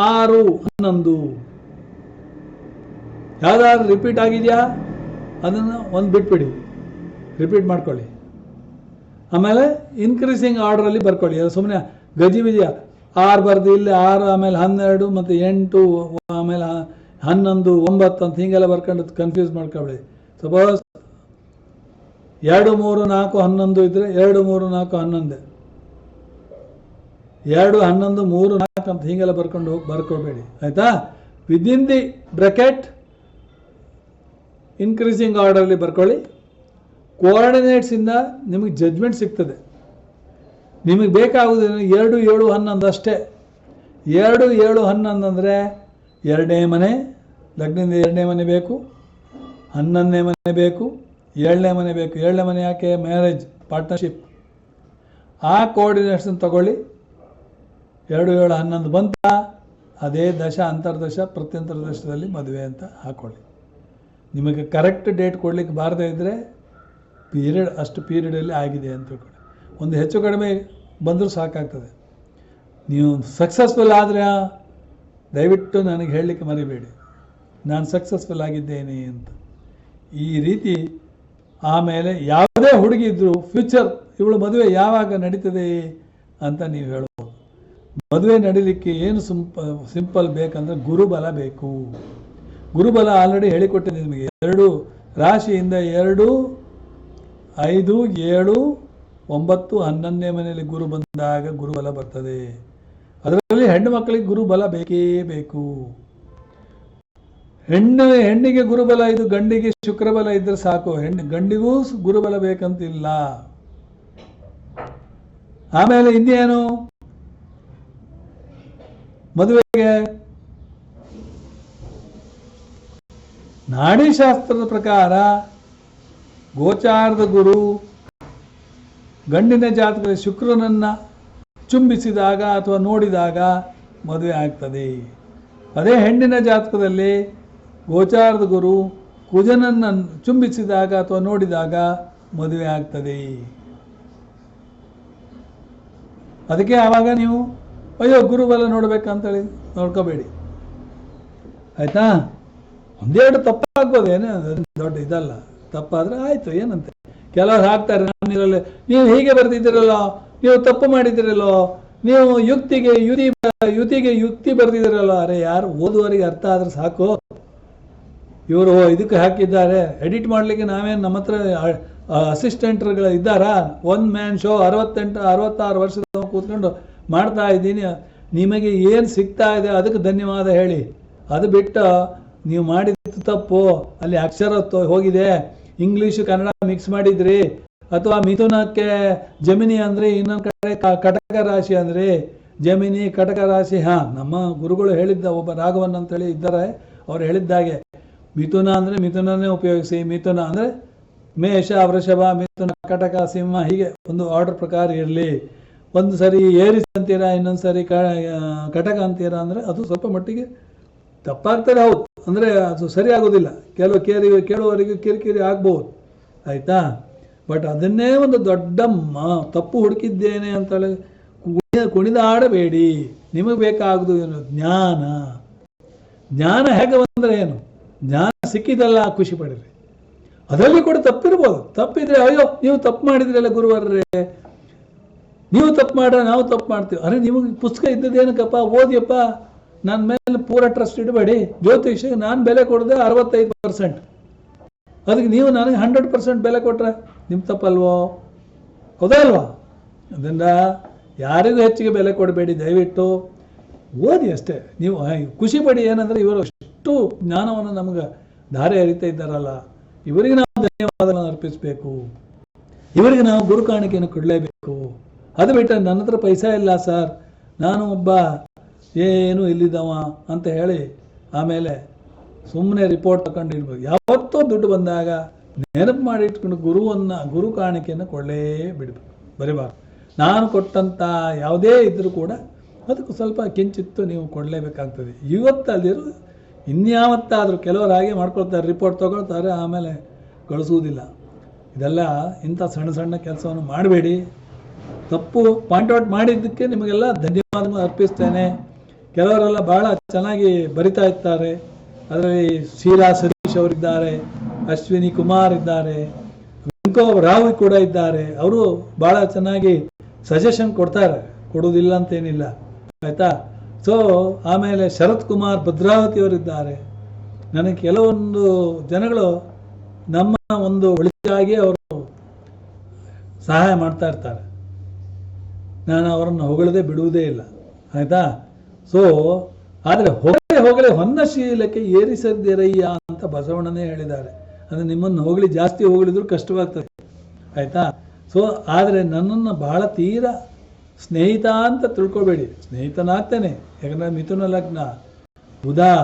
6, 11. ಯಾವ್ದಾದ್ರು ರಿಪೀಟ್ ಆಗಿದೆಯಾ? ಅದನ್ನು ಒಂದು ಬಿಟ್ಬಿಡಿ, ರಿಪೀಟ್ ಮಾಡ್ಕೊಳ್ಳಿ. ಆಮೇಲೆ ಇನ್ಕ್ರೀಸಿಂಗ್ ಆರ್ಡ್ರಲ್ಲಿ ಬರ್ಕೊಳ್ಳಿ. ಅದು ಸುಮ್ಮನೆ ಗಜಿ ಬಿಜಿಯ 6 ಬರ್ದು ಇಲ್ಲಿ 6, ಆಮೇಲೆ 12, ಮತ್ತು 8, ಆಮೇಲೆ 11, 9 ಅಂತ ಹೀಗೆಲ್ಲ ಬರ್ಕೊಂಡು ಕನ್ಫ್ಯೂಸ್ ಮಾಡ್ಕೊಬೇಡಿ. ಸಪೋಸ್ 2, 3, 4, 11 ಇದ್ರೆ 2, 3, 4, 11, 2, 11, 3, 4 ಅಂತ ಹೀಗೆಲ್ಲ ಬರ್ಕೊಂಡು ಬರ್ಕೋಬೇಡಿ, ಆಯ್ತಾ? Within the bracket increasing orderly ಬರ್ಕೊಳ್ಳಿ. ಕೋಆರ್ಡಿನೇಟ್ಸಿಂದ ನಿಮಗೆ ಜಡ್ಜ್ಮೆಂಟ್ ಸಿಗ್ತದೆ. ನಿಮಗೆ ಬೇಕಾಗುವುದೇನು? 2, 7, 11 ಅಷ್ಟೇ. 2, 7, 11 ಅಂದರೆ 2ನೇ ಮನೆ, ಲಗ್ನದಿಂದ 2ನೇ ಮನೆ ಬೇಕು, 11ನೇ ಮನೆ ಬೇಕು, 7ನೇ ಮನೆ ಬೇಕು. 7ನೇ ಮನೆ ಯಾಕೆ? Marriage, partnership. ಆ ಕೋಆರ್ಡಿನೇಟ್ಸನ್ನು ತಗೊಳ್ಳಿ. 2, 7, 11 ಬಂತ, ಅದೇ ದಶ, ಅಂತರ್ದಶ, ಪ್ರತ್ಯಂತರ ದಶದಲ್ಲಿ ಮದುವೆ ಅಂತ ಹಾಕೊಳ್ಳಿ. ನಿಮಗೆ ಕರೆಕ್ಟ್ ಡೇಟ್ ಕೊಡಲಿಕ್ಕೆ ಬಾರದೇ ಇದ್ದರೆ ಪೀರಿಯಡ್, ಅಷ್ಟು ಪೀರಿಯಡಲ್ಲಿ ಆಗಿದೆ ಅಂತ ತಿಳ್ಕೊಳ್ಳಿ. ಒಂದು ಹೆಚ್ಚು ಕಡಿಮೆ ಬಂದರೂ ಸಾಕಾಗ್ತದೆ. ನೀವು ಸಕ್ಸಸ್ಫುಲ್ ಆದರೆ ದಯವಿಟ್ಟು ನನಗೆ ಹೇಳಲಿಕ್ಕೆ ಮರಿಬೇಡಿ, ನಾನು ಸಕ್ಸಸ್ಫುಲ್ ಆಗಿದ್ದೇನೆ ಅಂತ. ಈ ರೀತಿ ಆಮೇಲೆ ಯಾವುದೇ ಹುಡುಗಿ ಇದ್ದರೂ ಫ್ಯೂಚರ್ ಇವಳು ಮದುವೆ ಯಾವಾಗ ನಡೀತದೆ ಅಂತ ನೀವು ಹೇಳ್ಬೋದು. ಮದುವೆ ನಡೀಲಿಕ್ಕೆ ಏನು ಸಿಂಪಲ್ ಬೇಕಂದ್ರೆ ಗುರುಬಲ ಬೇಕು. ಗುರುಬಲ ಆಲ್ರೆಡಿ ಹೇಳಿಕೊಟ್ಟಿದ್ದೀನಿ ನಿಮಗೆ. 2 ರಾಶಿಯಿಂದ 2, 5, 7, 9, 11ನೇ ಮನೆಯಲ್ಲಿ ಗುರು ಬಂದಾಗ ಗುರುಬಲ ಬರ್ತದೆ. ಅದರಲ್ಲಿ ಹೆಣ್ಣು ಮಕ್ಕಳಿಗೆ ಗುರುಬಲ ಬೇಕೇ ಬೇಕು. ಹೆಣ್ಣಿಗೆ ಗುರುಬಲ ಇದು, ಗಂಡಿಗೆ ಶುಕ್ರಬಲ ಇದ್ರೆ ಸಾಕು. ಗಂಡಿಗೂ ಗುರುಬಲ ಬೇಕಂತಿಲ್ಲ. ಆಮೇಲೆ ಇನ್ನೇನು? ಮದುವೆಗೆ ನಾಡಿಶಾಸ್ತ್ರದ ಪ್ರಕಾರ ಗೋಚಾರದ ಗುರು ಗಂಡಿನ ಜಾತಕದಲ್ಲಿ ಶುಕ್ರನನ್ನ ಚುಂಬಿಸಿದಾಗ ಅಥವಾ ನೋಡಿದಾಗ ಮದುವೆ ಆಗ್ತದೆ. ಅದೇ ಹೆಣ್ಣಿನ ಜಾತಕದಲ್ಲಿ ಗೋಚಾರದ ಗುರು ಕುಜನನ್ನು ಚುಂಬಿಸಿದಾಗ ಅಥವಾ ನೋಡಿದಾಗ ಮದುವೆ ಆಗ್ತದೆ. ಅದಕ್ಕೆ ಆವಾಗ ನೀವು ಅಯ್ಯೋ ಗುರುಬಲ ನೋಡ್ಬೇಕಂತೇಳಿ ನೋಡ್ಕೋಬೇಡಿ, ಆಯ್ತಾ? ಒಂದೆರಡು ತಪ್ಪಾಗ್ಬೋದೇನೆ, ದೊಡ್ಡ ಇದಲ್ಲ. ತಪ್ಪಾದರೆ ಆಯಿತು, ಏನಂತೆ. ಕೆಲವರು ಹಾಕ್ತಾರೆ ನನ್ನಿರಲ್ಲ, ನೀವು ಹೀಗೆ ಬರೆದಿದ್ದೀರಲ್ಲೋ, ನೀವು ತಪ್ಪು ಮಾಡಿದ್ದೀರಲ್ಲೋ, ನೀವು ಯುತಿಗೆ ಯುಕ್ತಿ ಬರೆದಿದ್ದೀರಲ್ಲೋ. ಅರೆ ಯಾರು ಓದುವವರಿಗೆ ಅರ್ಥ ಆದ್ರೆ ಸಾಕು. ಇವರು ಇದಕ್ಕೆ ಹಾಕಿದ್ದಾರೆ, ಎಡಿಟ್ ಮಾಡಲಿಕ್ಕೆ ನಾವೇನು ನಮ್ಮ ಹತ್ರ ಅಸಿಸ್ಟೆಂಟ್ಗಳು ಇದ್ದಾರಾ? 1 ಮ್ಯಾನ್ ಶೋ 66 ವರ್ಷದ ಕೂತ್ಕೊಂಡು ಮಾಡ್ತಾ ಇದ್ದೀನಿ. ನಿಮಗೆ ಏನು ಸಿಗ್ತಾ ಇದೆ ಅದಕ್ಕೆ ಧನ್ಯವಾದ ಹೇಳಿ. ಅದು ಬಿಟ್ಟು ನೀವು ಮಾಡಿದ್ದು ತಪ್ಪು, ಅಲ್ಲಿ ಅಕ್ಷರ ಹೋಗಿದೆ, ಇಂಗ್ಲೀಷು ಕನ್ನಡ ಮಿಕ್ಸ್ ಮಾಡಿದ್ರಿ, ಅಥವಾ ಮಿಥುನಕ್ಕೆ ಜಮಿನಿ ಅಂದರೆ ಇನ್ನೊಂದು ಕಡೆ ಕಟಕ ರಾಶಿ ಅಂದರೆ ಜಮಿನಿ ಕಟಕ ರಾಶಿ. ನಮ್ಮ ಗುರುಗಳು ಹೇಳಿದ್ದ, ಒಬ್ಬ ರಾಘವನ್ ಅಂತೇಳಿ ಇದ್ದಾರೆ, ಅವ್ರು ಹೇಳಿದ್ದಾಗೆ ಮಿಥುನ ಅಂದರೆ ಮಿಥುನನೇ ಉಪಯೋಗಿಸಿ. ಮಿಥುನ ಅಂದರೆ ಮೇಷ, ವೃಷಭ, ಮಿಥುನ, ಕಟಕ, ಸಿಂಹ, ಹೀಗೆ ಒಂದು ಆರ್ಡರ್ ಪ್ರಕಾರ ಇರಲಿ. ಒಂದು ಸರಿ ಏರಿಸ್ ಅಂತೀರಾ, ಇನ್ನೊಂದು ಸರಿ ಕಟಕ ಅಂತೀರಾ ಅಂದರೆ ಅದು ಸ್ವಲ್ಪ ಮಟ್ಟಿಗೆ ತಪ್ಪಾಗ್ತದೆ. ಹೌದು, ಅಂದರೆ ಅದು ಸರಿ ಆಗೋದಿಲ್ಲ. ಕೇಳುವವರಿಗೆ ಕಿರಿಕಿರಿ ಆಗ್ಬೋದು, ಆಯಿತಾ? ಬಟ್ ಅದನ್ನೇ ಒಂದು ದೊಡ್ಡ ತಪ್ಪು ಹುಡುಕಿದ್ದೇನೆ ಅಂತೇಳಿ ಕುಣಿದಾಡಬೇಡಿ. ನಿಮಗೆ ಬೇಕಾಗೋದು ಏನು? ಜ್ಞಾನ. ಜ್ಞಾನ ಹೇಗೆ ಬಂದರೆ ಏನು? ಜ್ಞಾನ ಸಿಕ್ಕಿದಲ್ಲ ಖುಷಿ ಪಡಿರಿ. ಅದರಲ್ಲಿ ಕೂಡ ತಪ್ಪಿರ್ಬೋದು. ತಪ್ಪಿದ್ರೆ ಅಯ್ಯೋ ನೀವು ತಪ್ಪು ಮಾಡಿದ್ರಲ್ಲ ಗುರುವರ್ರೆ, ನೀವು ತಪ್ಪು ಮಾಡ್ರೆ ನಾವು ತಪ್ಪು ಮಾಡ್ತೀವಿ. ಅರೆ ನಿಮಗೆ ಪುಸ್ತಕ ಇದ್ದದ್ದೇನಕ್ಕಪ್ಪ, ಓದಿಯಪ್ಪ, ನನ್ನ ಮೇಲೆ ಪೂರ ಟ್ರಸ್ಟ್ ಇಡಬೇಡಿ. ಜ್ಯೋತಿಷಿಗೆ ನಾನು ಬೆಲೆ ಕೊಡದೆ 65%, ಅದಕ್ಕೆ ನೀವು ನನಗೆ 100% ಬೆಲೆ ಕೊಟ್ರೆ ನಿಮ್ಮ ತಪ್ಪಲ್ವೋ? ಹೌದಾ ಅಲ್ವಾ? ಅದರಿಂದ ಯಾರಿಗೂ ಹೆಚ್ಚಿಗೆ ಬೆಲೆ ಕೊಡಬೇಡಿ, ದಯವಿಟ್ಟು ಓದಿ ಅಷ್ಟೇ. ನೀವು ಖುಷಿ ಪಡಿ. ಏನಂದರೆ ಇವರು ಅಷ್ಟು ಜ್ಞಾನವನ್ನು ನಮ್ಗೆ ಧಾರೆ ಹರಿತಾ ಇದ್ದಾರಲ್ಲ, ಇವರಿಗೆ ನಾವು ಧನ್ಯವಾದಗಳನ್ನು ಅರ್ಪಿಸಬೇಕು. ಇವರಿಗೆ ನಾವು ಗುರು ಕಾಣಿಕೆಯನ್ನು ಕೊಡಲೇಬೇಕು. ಅದು ಬಿಟ್ಟರೆ ನನ್ನ ಹತ್ರ ಪೈಸಾ ಇಲ್ಲ ಸರ್, ನಾನು ಒಬ್ಬ ಏನು ಇಲ್ಲಿದ್ದವ ಅಂತ ಹೇಳಿ ಆಮೇಲೆ ಸುಮ್ಮನೆ ರಿಪೋರ್ಟ್ ತಗೊಂಡಿರ್ಬೋದು. ಯಾವತ್ತೋ ದುಡ್ಡು ಬಂದಾಗ ನೆನಪು ಮಾಡಿ ಇಟ್ಕೊಂಡು ಗುರು ಕಾಣಿಕೆಯನ್ನು ಕೊಳ್ಳೇ ಬಿಡಬೇಕು, ಬರಿಬಾರ್ದು. ನಾನು ಕೊಟ್ಟಂಥ ಯಾವುದೇ ಇದ್ದರೂ ಕೂಡ ಅದಕ್ಕೂ ಸ್ವಲ್ಪ ಕಿಂಚಿತ್ತು ನೀವು ಕೊಡಲೇಬೇಕಾಗ್ತದೆ. ಇವತ್ತಲ್ಲಿರೋ ಇನ್ಯಾವತ್ತಾದರೂ ಕೆಲವರು ಹಾಗೆ ಮಾಡ್ಕೊಳ್ತಾರೆ, ರಿಪೋರ್ಟ್ ತೊಗೊಳ್ತಾರೆ, ಆಮೇಲೆ ಕಳಿಸುವುದಿಲ್ಲ. ಇದೆಲ್ಲ ಇಂಥ ಸಣ್ಣ ಸಣ್ಣ ಕೆಲಸವನ್ನು ಮಾಡಬೇಡಿ. ತಪ್ಪು ಪಾಯಿಂಟ್ಔಟ್ ಮಾಡಿದ್ದಕ್ಕೆ ನಿಮಗೆಲ್ಲ ಧನ್ಯವಾದಗಳು ಅರ್ಪಿಸ್ತೇನೆ. ಕೆಲವರೆಲ್ಲ ಭಾಳ ಚೆನ್ನಾಗಿ ಬರಿತಾ ಇರ್ತಾರೆ. ಅದರಲ್ಲಿ ಶೀಲಾ ಸತೀಶ್ ಅವರಿದ್ದಾರೆ, ಅಶ್ವಿನಿ ಕುಮಾರ್ ಇದ್ದಾರೆ, ವೆಂಕೋ ರಾವ್ ಕೂಡ ಇದ್ದಾರೆ. ಅವರು ಭಾಳ ಚೆನ್ನಾಗಿ ಸಜೆಷನ್ ಕೊಡ್ತಾರೆ, ಕೊಡುವುದಿಲ್ಲ ಅಂತೇನಿಲ್ಲ, ಆಯಿತಾ. ಸೊ ಆಮೇಲೆ ಶರತ್ ಕುಮಾರ್ ಭದ್ರಾವತಿ ಅವರಿದ್ದಾರೆ. ನನಗೆ ಕೆಲವೊಂದು ಜನಗಳು ನಮ್ಮ ಒಂದು ಒಳಿತಿಗಾಗಿ ಅವರು ಸಹಾಯ ಮಾಡ್ತಾ ಇರ್ತಾರೆ. ನಾನು ಅವರನ್ನು ಹೊಗಳದೆ ಬಿಡುವುದೇ ಇಲ್ಲ, ಆಯಿತಾ. ಸೊ ಆದರೆ ಹೊಗಳೆ ಹೊನ್ನಶೀಲಕ್ಕೆ ಏರಿಸದಿರಯ್ಯ ಅಂತ ಬಸವಣ್ಣನೇ ಹೇಳಿದ್ದಾರೆ. ಅಂದರೆ ನಿಮ್ಮನ್ನು ಹೊಗಳಿ ಜಾಸ್ತಿ ಹೊಗಳಿದ್ರು ಕಷ್ಟವಾಗ್ತದೆ, ಆಯಿತಾ. ಸೊ ಆದರೆ ನನ್ನನ್ನು ಬಹಳ ತೀರ ಸ್ನೇಹಿತ ಅಂತ ತಿಳ್ಕೊಬೇಡಿ. ಸ್ನೇಹಿತನಾಗ್ತೇನೆ, ಯಾಕಂದರೆ ಮಿಥುನ ಲಗ್ನ, ಉದಾ,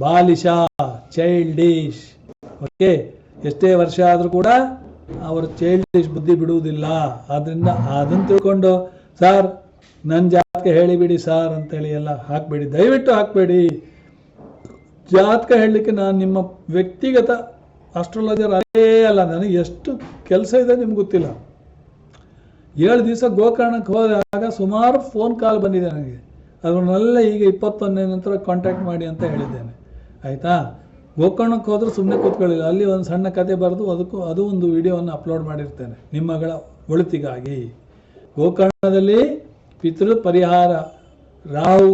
ಬಾಲಿಶಾ, ಚೈಲ್ಡಿಶ್. ಓಕೆ, ಎಷ್ಟೇ ವರ್ಷ ಆದರೂ ಕೂಡ ಅವರು ಚೈಲ್ಡಿಶ್ ಬುದ್ಧಿ ಬಿಡುವುದಿಲ್ಲ. ಆದ್ದರಿಂದ ಅದನ್ನು ತಿಳ್ಕೊಂಡು ಸರ್ ನನ್ನ ಜಾತಕ ಹೇಳಿಬಿಡಿ ಸರ್ ಅಂತೇಳಿ ಎಲ್ಲ ಹಾಕಬೇಡಿ, ದಯವಿಟ್ಟು ಹಾಕಬೇಡಿ. ಜಾತಕ ಹೇಳಲಿಕ್ಕೆ ನಾನು ನಿಮ್ಮ ವ್ಯಕ್ತಿಗತ ಆಸ್ಟ್ರಾಲಜರ್ ಅದೇ ಅಲ್ಲ. ನನಗೆ ಎಷ್ಟು ಕೆಲಸ ಇದೆ ನಿಮ್ಗೆ ಗೊತ್ತಿಲ್ಲ. 7 ದಿವಸ ಗೋಕರ್ಣಕ್ಕೆ ಹೋದಾಗ ಸುಮಾರು ಫೋನ್ ಕಾಲ್ ಬಂದಿದೆ ನನಗೆ. ಅದನ್ನೆಲ್ಲ ಈಗ 21ನೇ ನಂತರ ಕಾಂಟ್ಯಾಕ್ಟ್ ಮಾಡಿ ಅಂತ ಹೇಳಿದ್ದೇನೆ, ಆಯಿತಾ. ಗೋಕರ್ಣಕ್ಕೆ ಹೋದರೂ ಸುಮ್ಮನೆ ಕೂತ್ಕೊಳ್ಳಿಲ್ಲ, ಅಲ್ಲಿ ಒಂದು ಸಣ್ಣ ಕತೆ ಬರೆದು ಅದು ಒಂದು ವಿಡಿಯೋವನ್ನು ಅಪ್ಲೋಡ್ ಮಾಡಿರ್ತೇನೆ ನಿಮ್ಮಗಳ ಒಳಿತಿಗಾಗಿ. ಗೋಕರ್ಣದಲ್ಲಿ ಪಿತೃ ಪರಿಹಾರ, ರಾಹು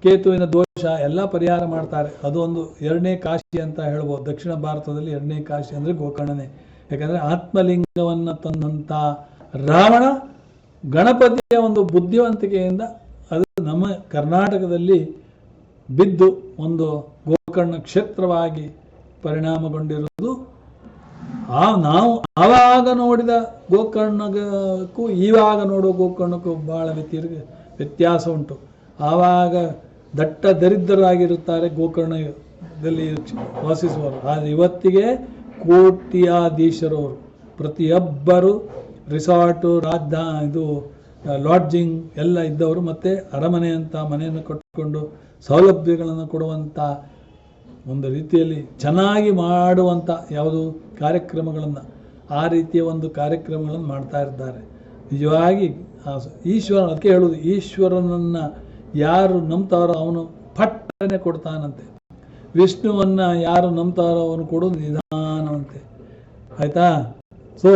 ಕೇತುವಿನ ದೋಷ ಎಲ್ಲ ಪರಿಹಾರ ಮಾಡ್ತಾರೆ. ಅದು ಒಂದು 2ನೇ ಕಾಶಿ ಅಂತ ಹೇಳ್ಬೋದು. ದಕ್ಷಿಣ ಭಾರತದಲ್ಲಿ 2ನೇ ಕಾಶಿ ಅಂದರೆ ಗೋಕರ್ಣನೇ. ಯಾಕಂದರೆ ಆತ್ಮಲಿಂಗವನ್ನು ತಂದಂಥ ರಾವಣ ಗಣಪತಿಯ ಒಂದು ಬುದ್ಧಿವಂತಿಕೆಯಿಂದ ಅದು ನಮ್ಮ ಕರ್ನಾಟಕದಲ್ಲಿ ಬಿದ್ದು ಒಂದು ಗೋಕರ್ಣ ಕ್ಷೇತ್ರವಾಗಿ ಪರಿಣಾಮಗೊಂಡಿರುವುದು. ನಾವು ಆವಾಗ ನೋಡಿದ ಗೋಕರ್ಣಕ್ಕೂ ಇವಾಗ ನೋಡೋ ಗೋಕರ್ಣಕ್ಕೂ ಭಾಳ ವ್ಯತ್ಯಾಸ ಉಂಟು. ಆವಾಗ ದಟ್ಟ ದರಿದ್ರರಾಗಿರುತ್ತಾರೆ ಗೋಕರ್ಣದಲ್ಲಿ ವಾಸಿಸುವರು. ಆದರೆ ಇವತ್ತಿಗೆ ಕೋಟ್ಯಾಧೀಶರವರು, ಪ್ರತಿಯೊಬ್ಬರು ರಿಸಾರ್ಟು, ಇದು ಲಾಡ್ಜಿಂಗ್ ಎಲ್ಲ ಇದ್ದವರು, ಮತ್ತು ಅರಮನೆ ಅಂತ ಮನೆಯನ್ನು ಕಟ್ಟಿಕೊಂಡು ಸೌಲಭ್ಯಗಳನ್ನು ಕೊಡುವಂಥ ಒಂದು ರೀತಿಯಲ್ಲಿ ಚೆನ್ನಾಗಿ ಮಾಡುವಂಥ ಯಾವುದು ಕಾರ್ಯಕ್ರಮಗಳನ್ನು, ಆ ರೀತಿಯ ಒಂದು ಕಾರ್ಯಕ್ರಮಗಳನ್ನು ಮಾಡ್ತಾ ಇದ್ದಾರೆ. ನಿಜವಾಗಿ ಅದಕ್ಕೆ ಹೇಳುವುದು, ಈಶ್ವರನನ್ನು ಯಾರು ನಂಬ್ತಾರೋ ಅವನು ಪಟ್ಟನೆ ಕೊಡ್ತಾನಂತೆ. ವಿಷ್ಣುವನ್ನು ಯಾರು ನಂಬ್ತಾರೋ ಅವನು ಕೊಡೋದು ನಿಧಾನವಂತೆ, ಆಯಿತಾ. ಸೊ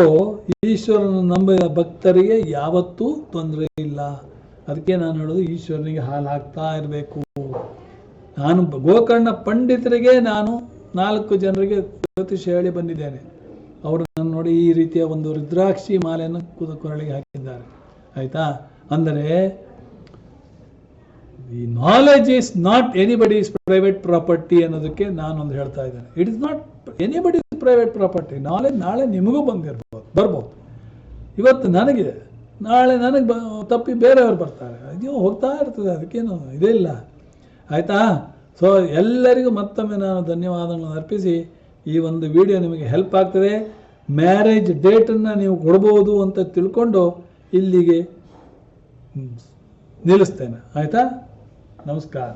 ಈಶ್ವರನ ನಂಬಿದ ಭಕ್ತರಿಗೆ ಯಾವತ್ತೂ ತೊಂದರೆ ಇಲ್ಲ. ಅದಕ್ಕೆ ನಾನು ಹೇಳೋದು, ಈಶ್ವರನಿಗೆ ಹಾಲು ಹಾಕ್ತಾ ಇರಬೇಕು. ನಾನು ಗೋಕರ್ಣ ಪಂಡಿತರಿಗೆ ನಾನು 4 ಜನರಿಗೆ ಜ್ಯೋತಿಷ ಹೇಳಿ ಬಂದಿದ್ದೇನೆ. ಅವರು ನಾನು ನೋಡಿ ಈ ರೀತಿಯ ಒಂದು ರುದ್ರಾಕ್ಷಿ ಮಾಲೆಯನ್ನು ಕೊರಳಿಗೆ ಹಾಕಿದ್ದಾರೆ, ಆಯಿತಾ. ಅಂದರೆ ಈ knowledge is not anybody's private property ಅನ್ನೋದಕ್ಕೆ ನಾನೊಂದು ಹೇಳ್ತಾ ಇದ್ದೇನೆ. It is not anybody's private property. ನಾಳೆ ನಿಮಗೂ ಬರ್ಬೋದು. ಇವತ್ತು ನನಗಿದೆ, ನಾಳೆ ನನಗೆ ತಪ್ಪಿ ಬೇರೆಯವರು ಬರ್ತಾರೆ, ಅಯ್ಯೋ ಹೋಗ್ತಾ ಇರ್ತದೆ, ಅದಕ್ಕೇನು ಇದೇ ಇಲ್ಲ, ಆಯಿತಾ. ಸೊ ಎಲ್ಲರಿಗೂ ಮತ್ತೊಮ್ಮೆ ನಾನು ಧನ್ಯವಾದಗಳನ್ನು ಅರ್ಪಿಸಿ, ಈ ಒಂದು ವಿಡಿಯೋ ನಿಮಗೆ ಹೆಲ್ಪ್ ಆಗ್ತದೆ. ಮ್ಯಾರೇಜ್ ಡೇಟನ್ನು ನೀವು ಕೊಡ್ಬೋದು ಅಂತ ತಿಳ್ಕೊಂಡು ಇಲ್ಲಿಗೆ ನಿಲ್ಲಿಸ್ತೇನೆ, ಆಯಿತಾ. ನಮಸ್ಕಾರ.